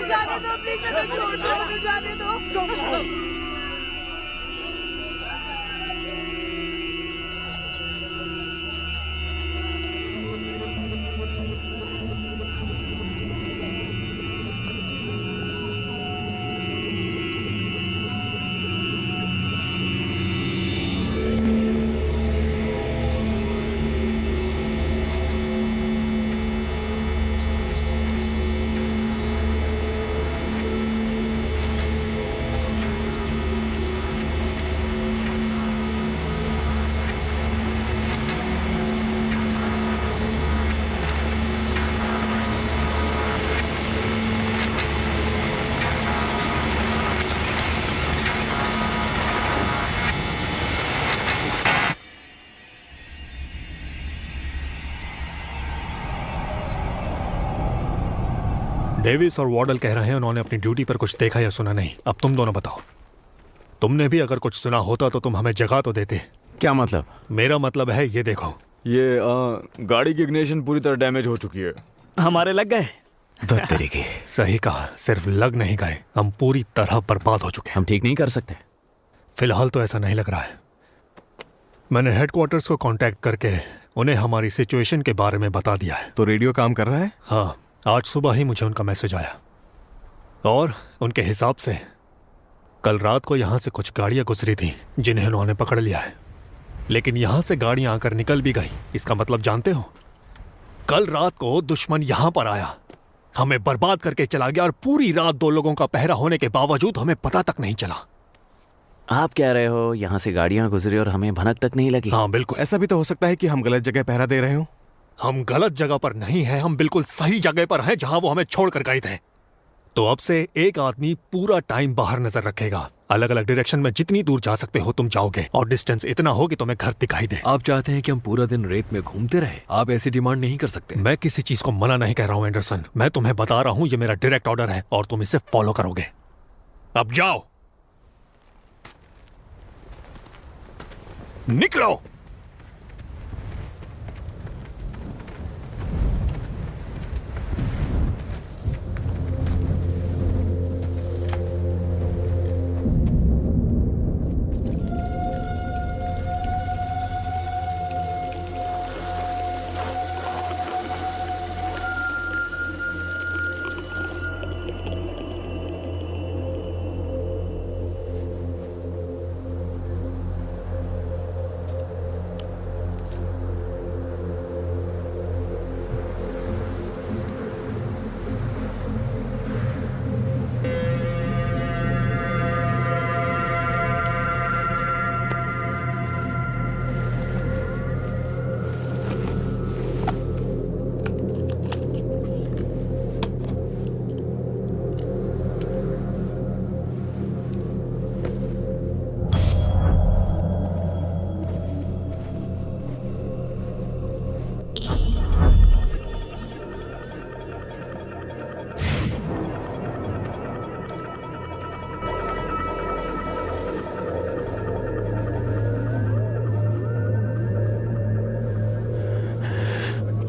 जाने दो प्लीज, हमें छोड़ दो, हमें जाने दो। डेविस और वॉर्डल कह रहे हैं उन्होंने अपनी ड्यूटी पर कुछ देखा या सुना नहीं। अब तुम दोनों बताओ, तुमने भी अगर कुछ सुना होता तो तुम हमें जगा तो देते। क्या मतलब? मेरा मतलब है ये देखो, ये गाड़ी की इग्निशन पूरी तरह डैमेज हो चुकी है। हमारे लग गए। तरीके सही कहा, सिर्फ लग नहीं गए, हम पूरी तरह बर्बाद हो चुके हैं। हम ठीक नहीं कर सकते। फिलहाल तो ऐसा नहीं लग रहा है। मैंने हेडक्वार्टर्स को कांटेक्ट करके उन्हें हमारी सिचुएशन के बारे में बता दिया है। तो रेडियो काम कर रहा है? हाँ, आज सुबह ही मुझे उनका मैसेज आया और उनके हिसाब से कल रात को यहाँ से कुछ गाड़ियाँ गुजरी थी जिन्हें उन्होंने पकड़ लिया है। लेकिन यहाँ से गाड़ियाँ आकर निकल भी गई। इसका मतलब जानते हो, कल रात को दुश्मन यहाँ पर आया, हमें बर्बाद करके चला गया और पूरी रात 2 लोगों का पहरा होने के बावजूद हमें पता तक नहीं चला। आप कह रहे हो यहाँ से गाड़ियाँ गुजरी और हमें भनक तक नहीं लगी? हाँ बिल्कुल। ऐसा भी तो हो सकता है कि हम गलत जगह पहरा दे रहे हो। हम गलत जगह पर नहीं हैं, हम बिल्कुल सही जगह पर हैं जहां वो हमें छोड़कर गए थे। तो अब से एक आदमी पूरा टाइम बाहर नजर रखेगा। अलग अलग डायरेक्शन में जितनी दूर जा सकते हो तुम जाओगे और डिस्टेंस इतना हो कि तुम्हें घर दिखाई दे। आप चाहते हैं कि हम पूरा दिन रेत में घूमते रहे? आप ऐसी डिमांड नहीं कर सकते। मैं किसी चीज को मना नहीं कह रहा हूं एंडरसन, मैं तुम्हें बता रहा हूं ये मेरा डायरेक्ट ऑर्डर है और तुम इसे फॉलो करोगे। अब जाओ, निकलो।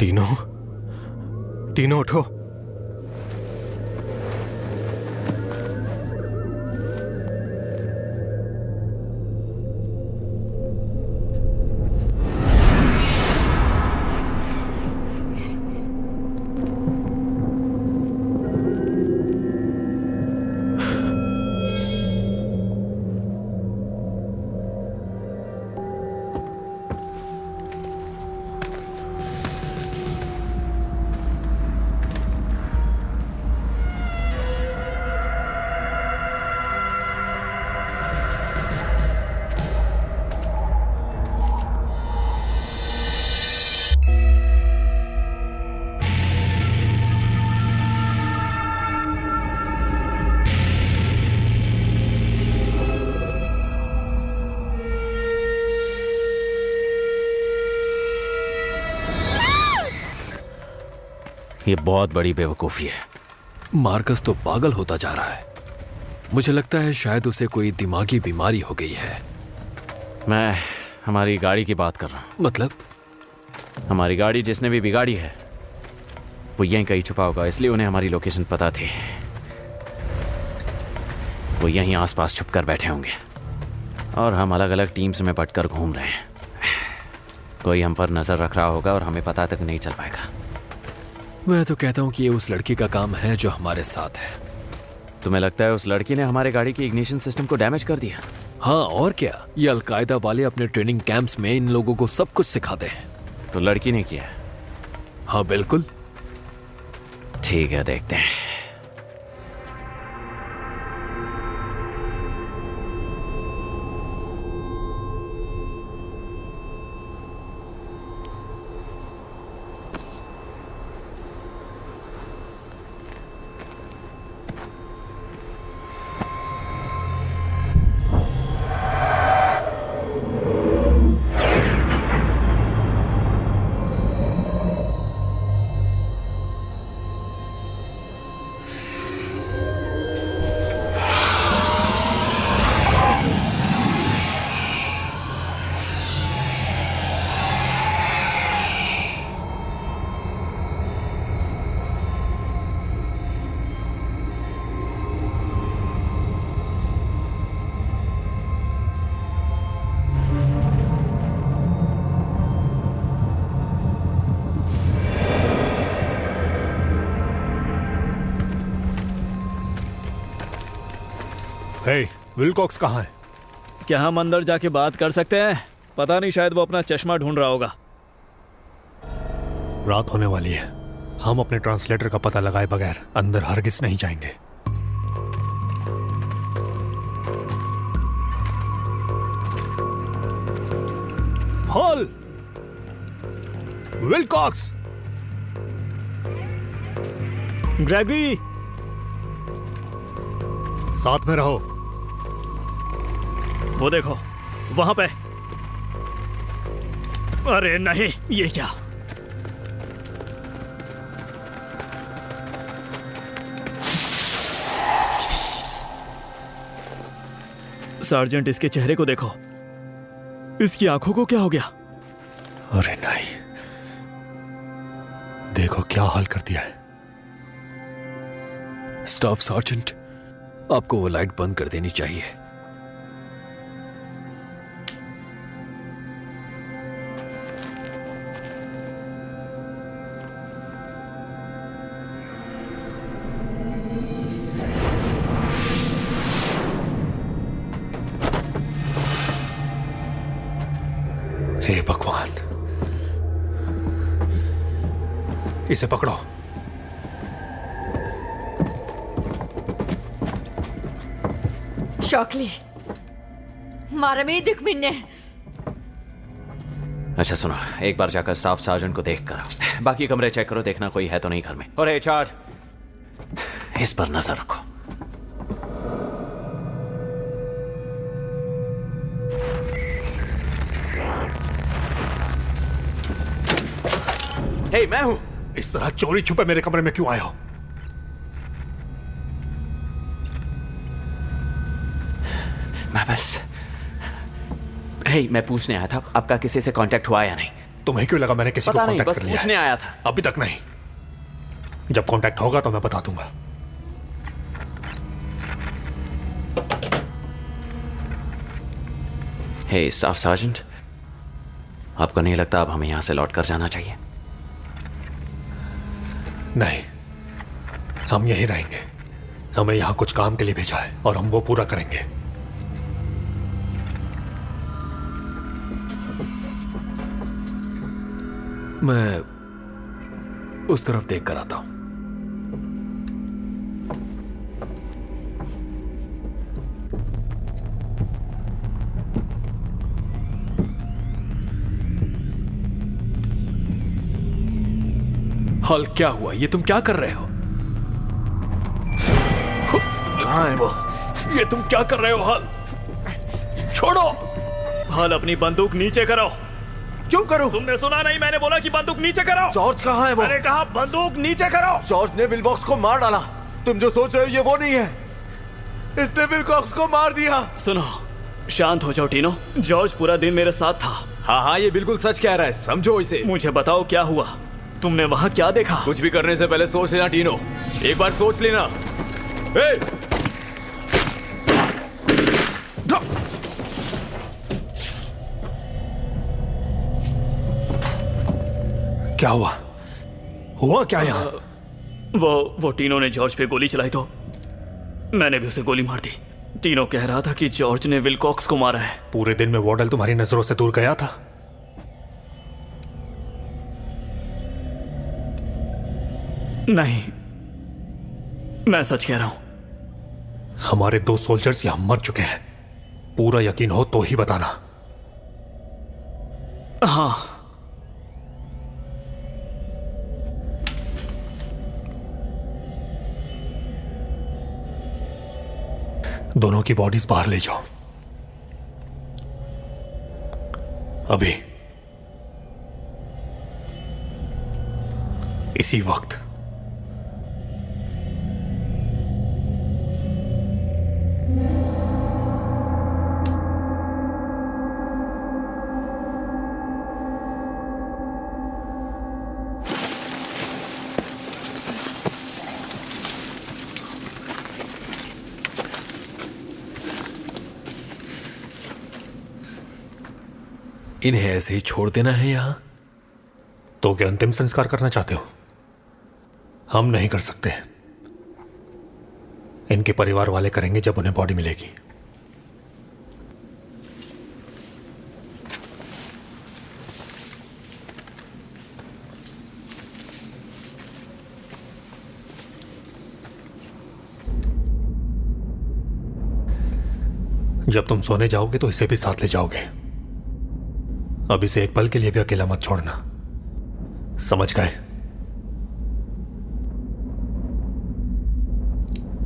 टीनो, टीनो उठो। ये बहुत बड़ी बेवकूफ़ी है। मार्कस तो पागल होता जा रहा है। मुझे लगता है शायद उसे कोई दिमागी बीमारी हो गई है। मैं हमारी गाड़ी की बात कर रहा हूँ। मतलब? हमारी गाड़ी जिसने भी बिगाड़ी है वो यहीं कहीं छुपा होगा, इसलिए उन्हें हमारी लोकेशन पता थी। वो यहीं आसपास छुप कर बैठे होंगे और हम अलग अलग टीम्स में बंटकर घूम रहे हैं। कोई हम पर नज़र रख रहा होगा और हमें पता तक नहीं चल पाएगा। मैं तो कहता हूँ कि ये उस लड़की का काम है जो हमारे साथ है। तुम्हें लगता है उस लड़की ने हमारे गाड़ी की इग्निशन सिस्टम को डैमेज कर दिया? हाँ, और क्या। ये अलकायदा वाले अपने ट्रेनिंग कैंप्स में इन लोगों को सब कुछ सिखाते हैं। तो लड़की ने किया? हाँ बिल्कुल। ठीक है, देखते हैं। हे, विलकॉक्स कहाँ है? क्या हम अंदर जाके बात कर सकते हैं? पता नहीं, शायद वो अपना चश्मा ढूंढ रहा होगा। रात होने वाली है। हम अपने ट्रांसलेटर का पता लगाए बगैर अंदर हरगिज नहीं जाएंगे। हॉल! विलकॉक्स! ग्रेगरी! साथ में रहो। वो देखो, वहां पे। अरे नहीं, ये क्या? सार्जेंट, इसके चेहरे को देखो। इसकी आंखों को क्या हो गया? अरे नहीं, देखो क्या हाल कर दिया है। स्टाफ सार्जेंट, आपको वो लाइट बंद कर देनी चाहिए। हे भगवान, इसे पकड़ो। शॉकली, मारा मेरी दुश्मन ने। अच्छा सुनो, एक बार जाकर स्टाफ सार्जेंट को देख कर बाकी कमरे चेक करो, देखना कोई है तो नहीं घर में। और चार्ज, इस पर नजर रखो। हे, मैं हूं। इस तरह चोरी छुपे मेरे कमरे में क्यों आए हो? मैं बस मैं पूछने आया था आपका किसी से कांटेक्ट हुआ या नहीं। तुम्हें क्यों लगा मैंने किसी को पता नहीं, कांटेक्ट बस कर लिया पूछने है? आया था। अभी तक नहीं। जब कांटेक्ट होगा तो मैं बता दूंगा। हे स्टाफ सार्जेंट, आपको नहीं लगता अब हमें यहां से लौट कर जाना चाहिए? नहीं, हम यहीं रहेंगे। हमें यहां कुछ काम के लिए भेजा है और हम वो पूरा करेंगे। मैं उस तरफ देख कर आता हूं। हल, क्या हुआ? ये तुम क्या कर रहे हो? कहाँ है वो? ये तुम क्या कर रहे हो हल? छोड़ो। हल, अपनी बंदूक नीचे करो। क्यों करो? तुमने सुना नहीं? मैंने बोला कि बंदूक नीचे करो। जॉर्ज कहाँ है वो? मैंने कहा बंदूक नीचे करो। जॉर्ज ने विलकॉक्स को मार डाला। तुम जो सोच रहे हो ये वो नहीं है। इसने विलकॉक्स को मार दिया। सुनो, शांत हो जाओ टीनो। जॉर्ज पूरा दिन मेरे साथ था। हाँ, ये बिल्कुल सच कह रहा है, समझो इसे। मुझे बताओ क्या हुआ? तुमने वहां क्या देखा? कुछ भी करने से पहले सोच लेना टीनो, एक बार सोच लेना। क्या हुआ? हुआ क्या यहाँ? वो टीनो ने जॉर्ज पे गोली चलाई तो मैंने भी उसे गोली मार दी। टीनो कह रहा था कि जॉर्ज ने विलकॉक्स को मारा है। पूरे दिन में वॉर्डल तुम्हारी नजरों से दूर गया था? नहीं, मैं सच कह रहा हूं। हमारे 2 सोल्जर्स यहां मर चुके हैं। पूरा यकीन हो तो ही बताना। हाँ, दोनों की बॉडीज बाहर ले जाओ अभी, इसी वक्त। इन्हें ऐसे ही छोड़ देना है यहां? तो क्या अंतिम संस्कार करना चाहते हो? हम नहीं कर सकते। इनके परिवार वाले करेंगे जब उन्हें बॉडी मिलेगी। जब तुम सोने जाओगे तो इसे भी साथ ले जाओगे। अब इसे एक पल के लिए भी अकेला मत छोड़ना, समझ गए?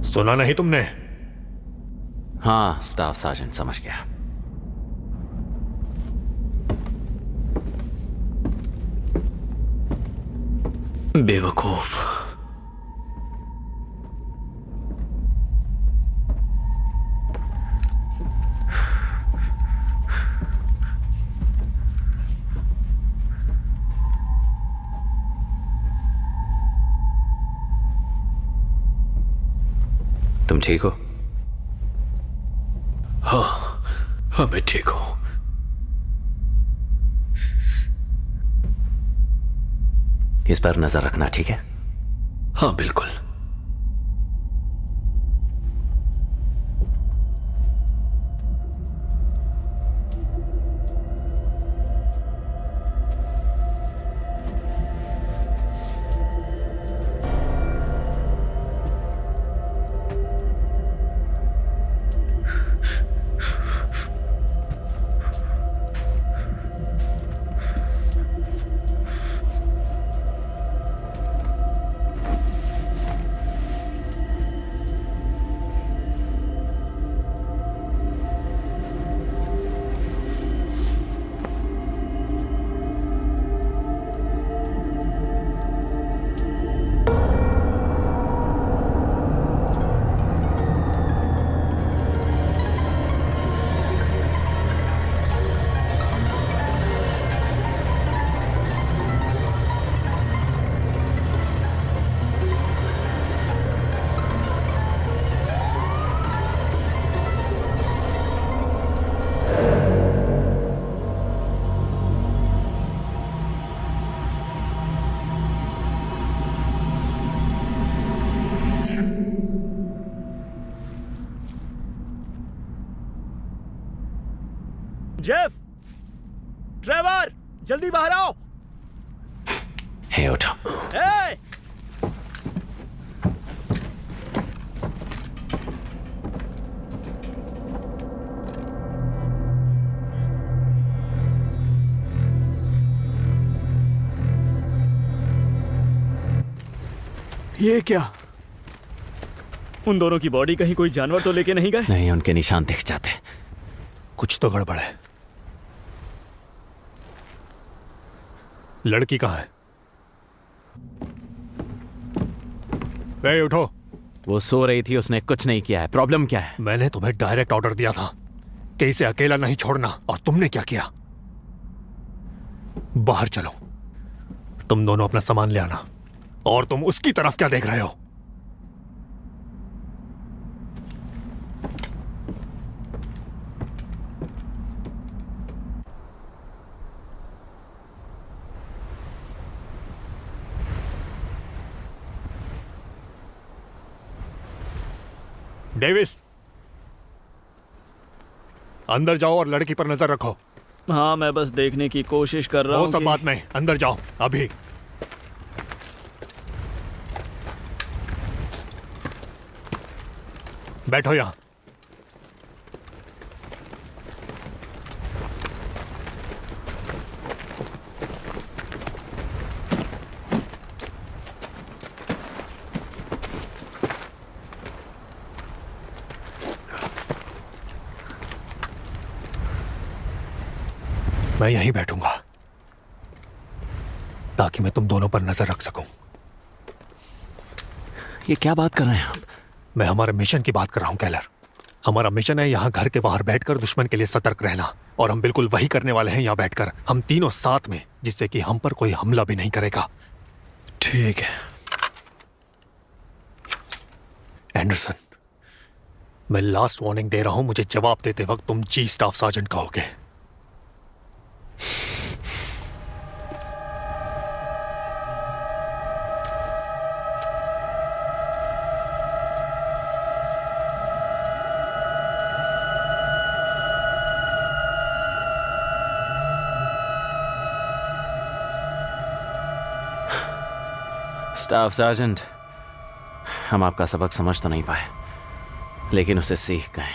सुना नहीं तुमने? हाँ स्टाफ सार्जेंट, समझ गया। बेवकूफ। तुम ठीक हो? हाँ, मैं ठीक हूं। इस पर नजर रखना, ठीक है? हाँ बिल्कुल। जेफ, ट्रेवर, जल्दी बाहर आओ। हे उठो। ए! ये क्या? उन दोनों की बॉडी कहीं कोई जानवर तो लेके नहीं गए? नहीं, उनके निशान दिख जाते। कुछ तो गड़बड़ है। लड़की कहाँ है? ए, उठो। वो सो रही थी, उसने कुछ नहीं किया है। प्रॉब्लम क्या है? मैंने तुम्हें डायरेक्ट ऑर्डर दिया था कि इसे अकेला नहीं छोड़ना, और तुमने क्या किया? बाहर चलो। तुम दोनों अपना सामान ले आना। और तुम उसकी तरफ क्या देख रहे हो? डेविस, अंदर जाओ और लड़की पर नजर रखो। हाँ, मैं बस देखने की कोशिश कर रहा हूँ। वो सब बात नहीं, अंदर जाओ अभी। बैठो यहां। मैं यहीं बैठूंगा ताकि मैं तुम दोनों पर नजर रख सकूं। ये क्या बात कर रहे हैं आप? मैं हमारे मिशन की बात कर रहा हूं कैलर। हमारा मिशन है यहाँ घर के बाहर बैठकर दुश्मन के लिए सतर्क रहना, और हम बिल्कुल वही करने वाले हैं यहाँ बैठकर, हम तीनों साथ में, जिससे कि हम पर कोई हमला भी नहीं करेगा। ठीक है। एंडरसन, मैं लास्ट वार्निंग दे रहा हूं, मुझे जवाब देते वक्त तुम चीफ स्टाफ सार्जेंट कहोगे। स्टाफ सार्जेंट, हम आपका सबक समझ तो नहीं पाए, लेकिन उसे सीख गए।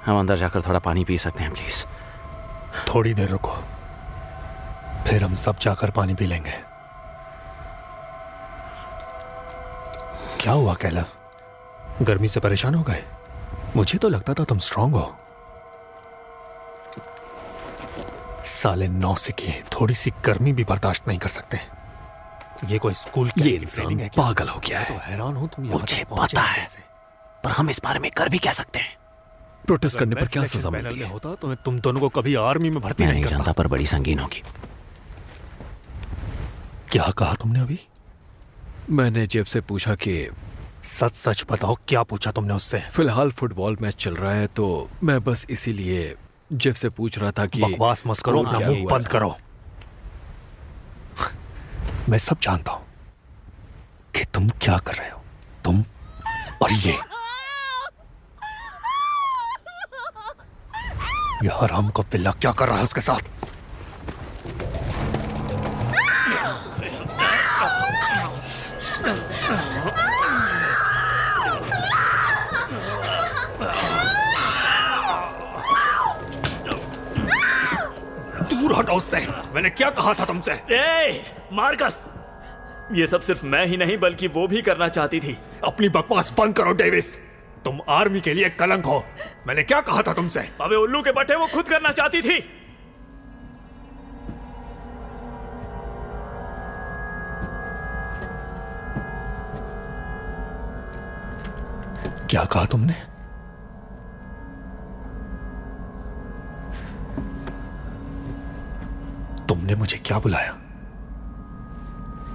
हम अंदर जाकर थोड़ा पानी पी सकते हैं प्लीज? थोड़ी देर रुको, फिर हम सब जाकर पानी पी लेंगे। क्या हुआ कैला? गर्मी से परेशान हो गए? मुझे तो लगता था तुम स्ट्रांग हो। साले नौसिखिए थोड़ी सी गर्मी भी बर्दाश्त नहीं कर सकते। ये कोई स्कूल की ये इंसान पागल हो गया है। तो हैरान हूं तुम मुझे पता है, पर हम इस बारे में कर भी क्या सकते हैं? प्रोटेस्ट करने पर क्या सजा मिलती है? होता तो मैं तुम दोनों को कभी आर्मी में भर्ती नहीं जानता, पर बड़ी संगीन होगी। क्या कहा तुमने अभी? मैंने जेब से पूछा कि सच सच बताओ, क्या पूछा तुमने उससे? फिलहाल फुटबॉल मैच चल रहा है, तो मैं बस इसीलिए जेब से पूछ रहा था कि बकवास मत करो, अपना मुंह बंद करो। मैं सब जानता हूं कि तुम क्या कर रहे हो, तुम और ये हराम को पिल्ला क्या कर रहा है उसके साथ? दूर हटो उससे। मैंने क्या कहा था तुमसे? ए, मार्कस, ये सब सिर्फ मैं ही नहीं बल्कि वो भी करना चाहती थी। अपनी बकवास बंद करो डेविस, तुम आर्मी के लिए कलंक हो। मैंने क्या कहा था तुमसे? अबे उल्लू के पट्टे, वो खुद करना चाहती थी। क्या कहा तुमने? तुमने मुझे क्या बुलाया?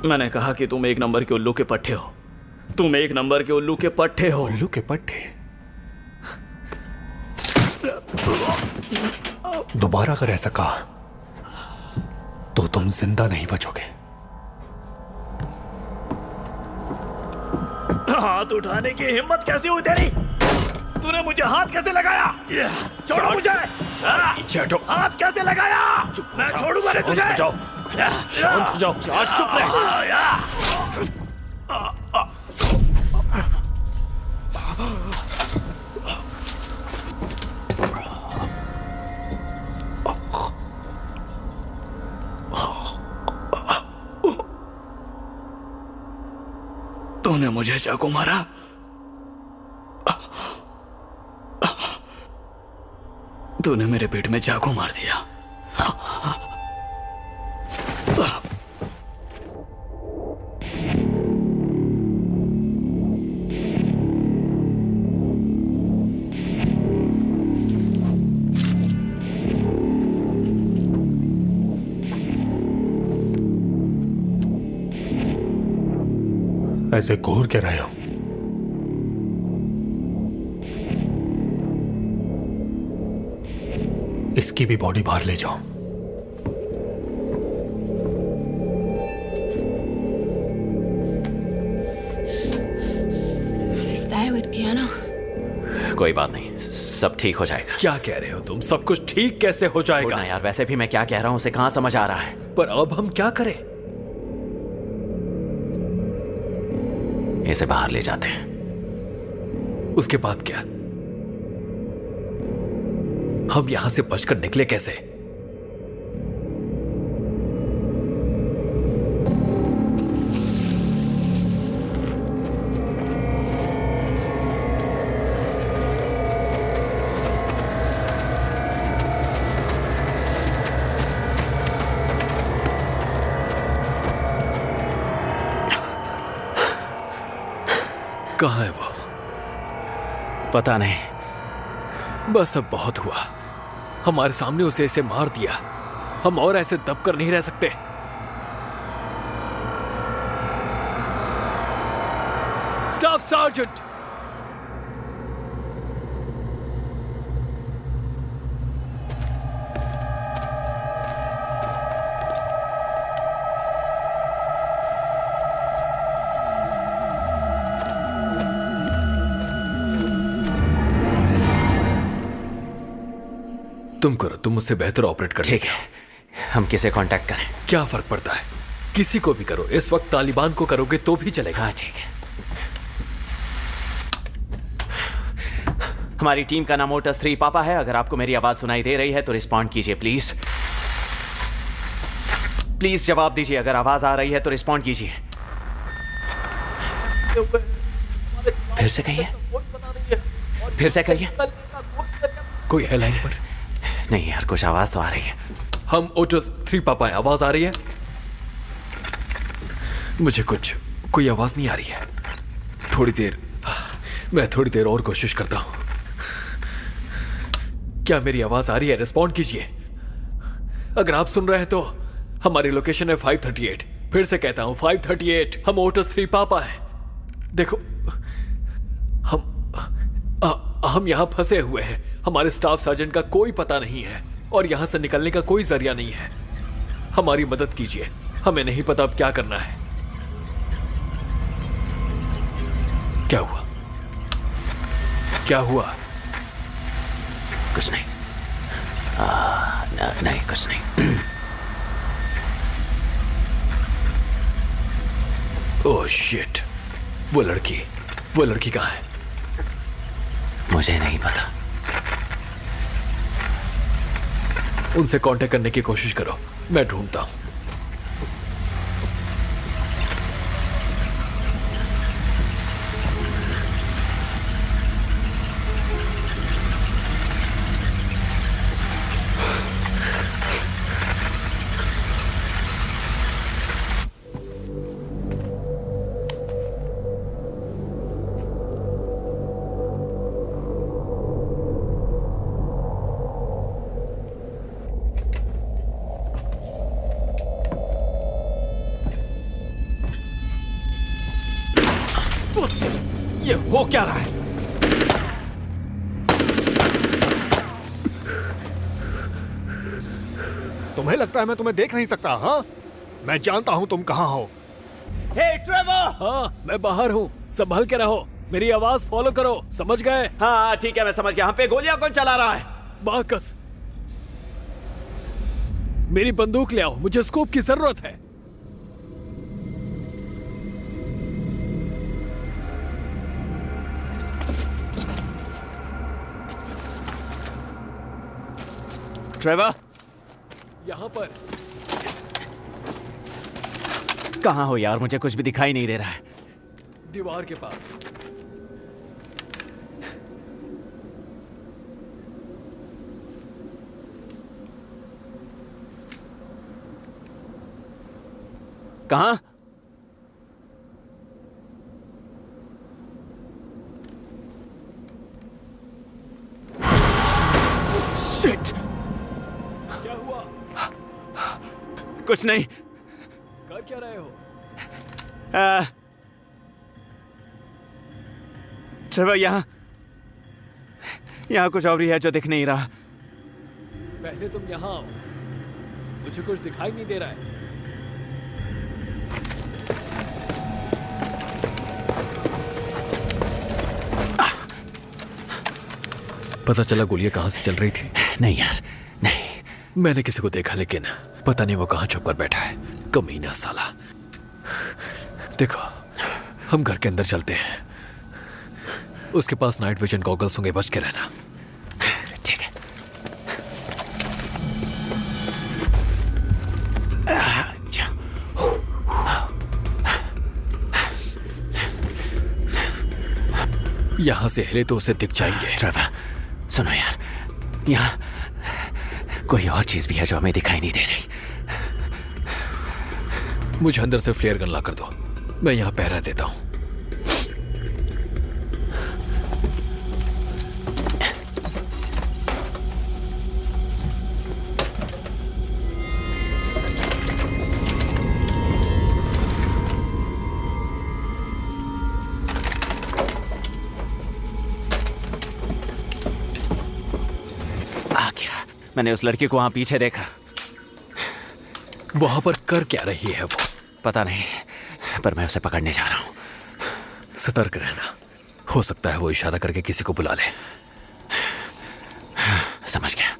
मैंने कहा कि तुम एक नंबर के उल्लू के पट्टे हो। तुम एक नंबर के उल्लू के पट्टे हो। उल्लू के पट्टे? दोबारा अगर ऐसा कहा तो तुम जिंदा नहीं बचोगे। हाथ उठाने की हिम्मत कैसी हुई तेरी? तूने मुझे हाथ कैसे लगाया? छोड़ो मुझे! पीछे हटो। हाथ कैसे लगाया? मैं छोड़ूंगा नहीं तुझे। शांत हो जाओ। चुप रहे। तूने मुझे चाकू मारा? तूने मेरे पेट में चाकू मार दिया। ऐसे घूर के रहे हो? इसकी भी बॉडी बाहर ले जाओ। कोई बात नहीं, सब ठीक हो जाएगा। क्या कह रहे हो तुम? सब कुछ ठीक कैसे हो जाएगा? छोड़ना यार, वैसे भी मैं क्या कह रहा हूं उसे कहां समझ आ रहा है। पर अब हम क्या करें? इसे बाहर ले जाते हैं। उसके बाद क्या? हम यहां से बचकर निकले कैसे? कहां है वो? पता नहीं। बस अब बहुत हुआ। हमारे सामने उसे ऐसे मार दिया। हम और ऐसे दब कर नहीं रह सकते। Staff sergeant! तुम करो, तुम मुझसे बेहतर ऑपरेट कर। ठीक है, हम किसे कांटेक्ट करें? क्या फर्क पड़ता है? किसी को भी करो। इस वक्त तालिबान को करोगे तो भी चलेगा। हाँ ठीक है। हमारी टीम का नाम ओटस 3 पापा है। अगर आपको मेरी आवाज सुनाई दे रही है तो रिस्पॉन्ड कीजिए प्लीज। प्लीज जवाब दीजिए। अगर आवाज आ रही है तो रिस्पॉन्ड कीजिए। फिर से कहिए, फिर से कहिए। कोई है लाइन पर? नहीं यार, कुछ आवाज तो आ रही है। हम ओटस 3 पापा है। आवाज आ रही है? मुझे कोई आवाज नहीं आ रही है। मैं थोड़ी देर और कोशिश करता हूं। क्या मेरी आवाज आ रही है? रिस्पॉन्ड कीजिए। अगर आप सुन रहे हैं तो हमारी लोकेशन है 538। फिर से कहता हूं 538। हम ओटस 3 पापा है। देखो, हम यहां फंसे हुए हैं। हमारे स्टाफ सर्जन का कोई पता नहीं है और यहां से निकलने का कोई जरिया नहीं है। हमारी मदद कीजिए। हमें नहीं पता अब क्या करना है। क्या हुआ? क्या हुआ? कुछ नहीं। नहीं कुछ नहीं। Oh shit! वो लड़की कहां है? मुझे नहीं पता। उनसे कांटेक्ट करने की कोशिश करो, मैं ढूंढता हूं। ये हो क्या रहा है? तुम्हें लगता है मैं तुम्हें देख नहीं सकता? हाँ, मैं जानता हूं तुम कहां हो। हे ट्रेवर! हाँ, मैं बाहर हूँ। संभल के रहो। मेरी आवाज फॉलो करो, समझ गए? हाँ ठीक है, मैं समझ गया। हम पे गोलियां कौन चला रहा है? बाकस, मेरी बंदूक ले आओ, मुझे स्कोप की जरूरत है। ट्रेवर, यहां पर। कहाँ हो यार? मुझे कुछ भी दिखाई नहीं दे रहा है। दीवार के पास। कहाँ? शिट! क्या हुआ? कुछ नहीं। कर क्या रहे हो? ट्रेवर, यहाँ कुछ और ही है जो दिख नहीं रहा। पहले तुम यहां आओ, मुझे कुछ दिखाई नहीं दे रहा है। पता चला गोलियां कहां से चल रही थी? नहीं यार, नहीं। मैंने किसी को देखा, लेकिन पता नहीं वो कहां छुप कर बैठा है। कमीना साला। देखो, हम घर के अंदर चलते हैं। उसके पास नाइट विजन गॉगल्स होंगे, बच के रहना। ठीक है। यहां से हिले तो उसे दिख जाएंगे। ट्रेवर, सुनो यार, यहाँ कोई और चीज भी है जो हमें दिखाई नहीं दे रही। मुझे अंदर से फ्लेयर गन ला कर दो, मैं यहां पहरा देता हूं। आ गया। मैंने उस लड़की को वहां पीछे देखा। वहां पर कर क्या रही है वो? पता नहीं, पर मैं उसे पकड़ने जा रहा हूं। सतर्क रहना, हो सकता है वो इशारा करके किसी को बुला ले। समझ गया।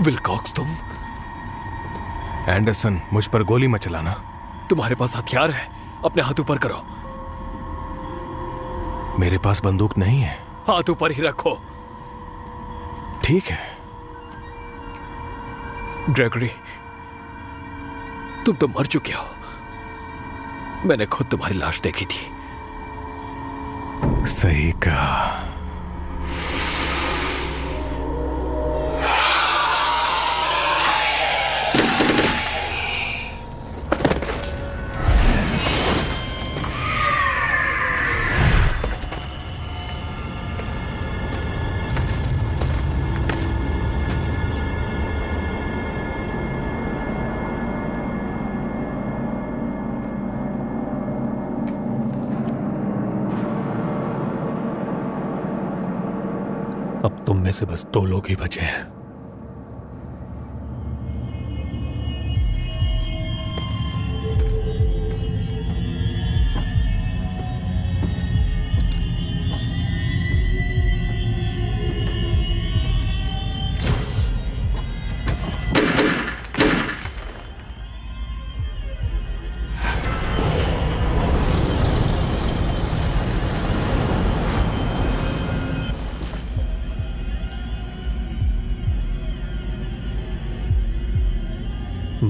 विलकॉक्स, तुम? एंडरसन, मुझ पर गोली मत चलाना। तुम्हारे पास हथियार है, अपने हाथ ऊपर करो। मेरे पास बंदूक नहीं है। हाथ ऊपर ही रखो। ठीक है। ग्रेगरी, तुम तो मर चुके हो। मैंने खुद तुम्हारी लाश देखी थी। सही कहा। अब तुम में से बस 2 लोग ही बचे हैं।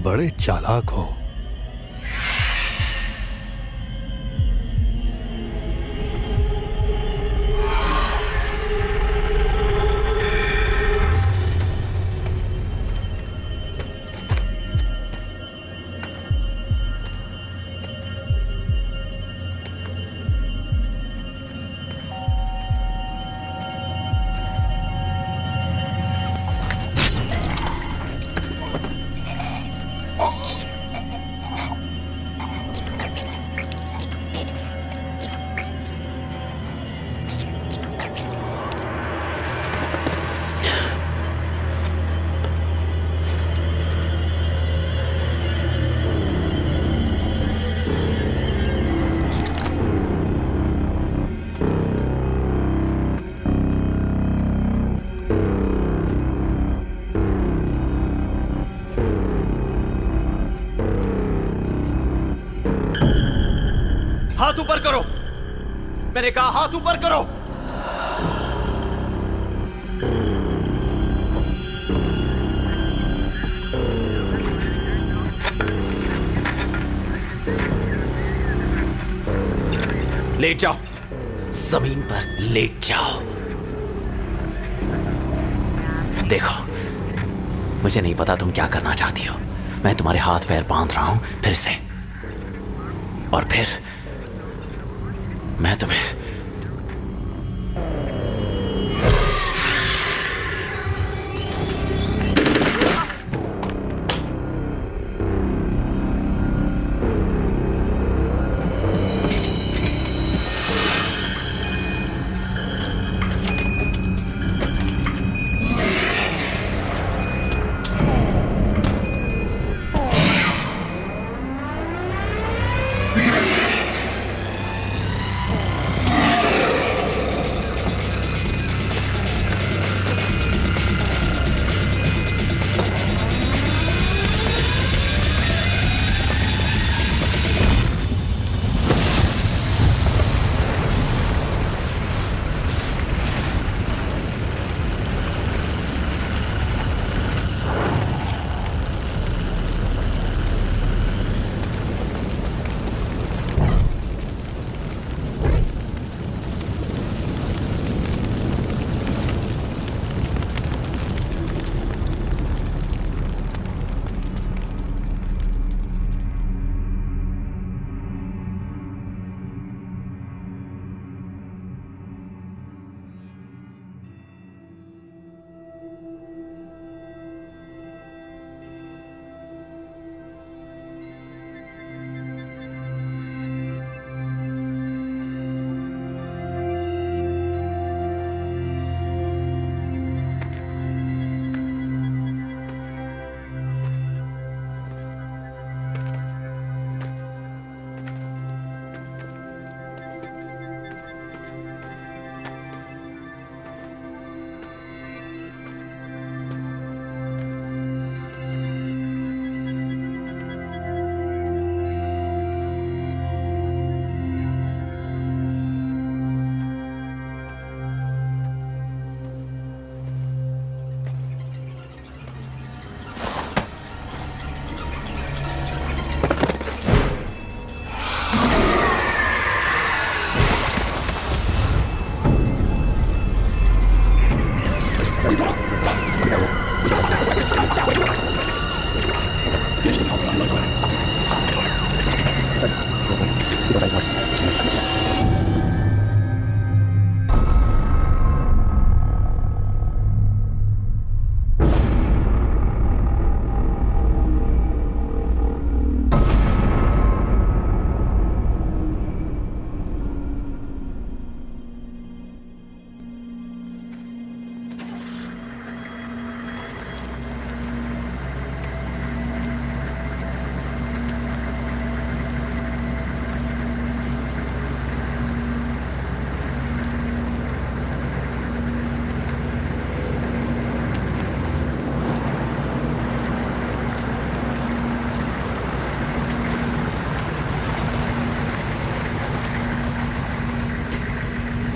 बड़े चालाक हो। हाथ ऊपर करो। मैंने कहा हाथ ऊपर करो। लेट जाओ, जमीन पर लेट जाओ। देखो, मुझे नहीं पता तुम क्या करना चाहती हो। मैं तुम्हारे हाथ पैर बांध रहा हूं फिर से, और फिर मैं तुम्हें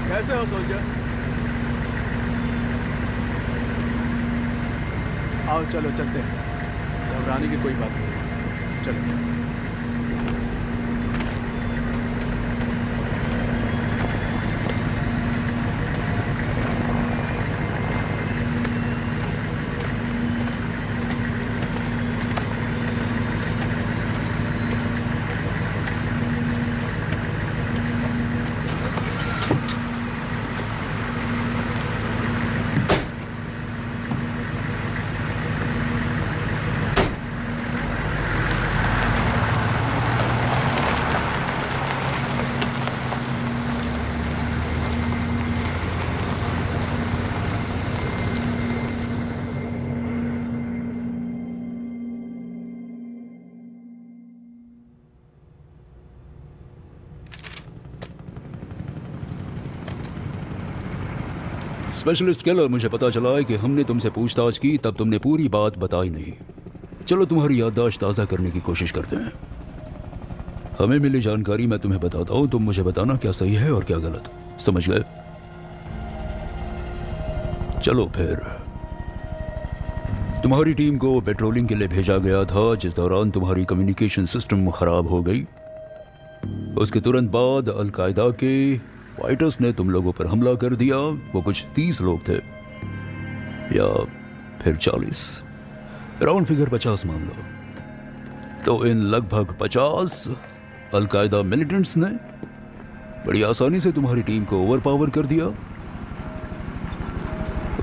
कैसे हो सोल्जर? आओ चलो चलते हैं। घबराने की कोई बात नहीं। चलो। स्पेशलिस्ट किलर, मुझे पता चला है कि हमने तुमसे पूछताछ की तब तुमने पूरी बात बताई नहीं। चलो तुम्हारी याददाश्त ताज़ा करने की कोशिश करते हैं। हमें मिली जानकारी मैं तुम्हें बताता हूं, तुम मुझे बताना क्या सही है और क्या गलत। समझ गए? चलो फिर। तुम्हारी टीम को पेट्रोलिंग के लिए भेजा गया था, जिस दौरान तुम्हारी कम्युनिकेशन सिस्टम खराब हो गई। उसके तुरंत बाद अलकायदा के फाइटर्स ने तुम लोगों पर हमला कर दिया। वो कुछ 30 लोग थे या फिर 40, राउंड फिगर 50 मान लो। तो इन लगभग 50 अलकायदा मिलिटेंट्स ने बड़ी आसानी से तुम्हारी टीम को ओवरपावर कर दिया।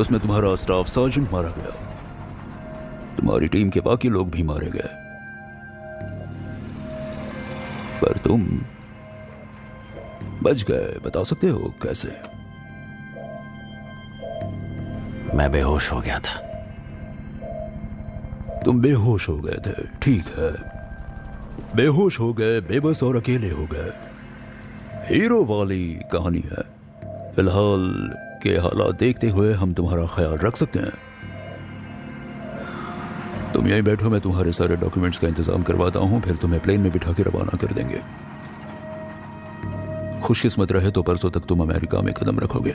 उसमें तुम्हारा स्टाफ सर्जेंट मारा गया, तुम्हारी टीम के बाकी लोग भी मारे गए, पर तुम बच गए। बता सकते हो कैसे? मैं बेहोश हो गया था। तुम बेहोश हो गए थे, ठीक है। बेहोश हो गए, बेबस और अकेले हो गए। हीरो वाली कहानी है। फिलहाल के हालात देखते हुए हम तुम्हारा ख्याल रख सकते हैं। तुम यहीं बैठो, मैं तुम्हारे सारे डॉक्यूमेंट्स का इंतजाम करवाता हूं, फिर तुम्हें प्लेन में बिठा के रवाना कर देंगे। खुशकिस्मत रहे तो परसों तक तुम अमेरिका में कदम रखोगे।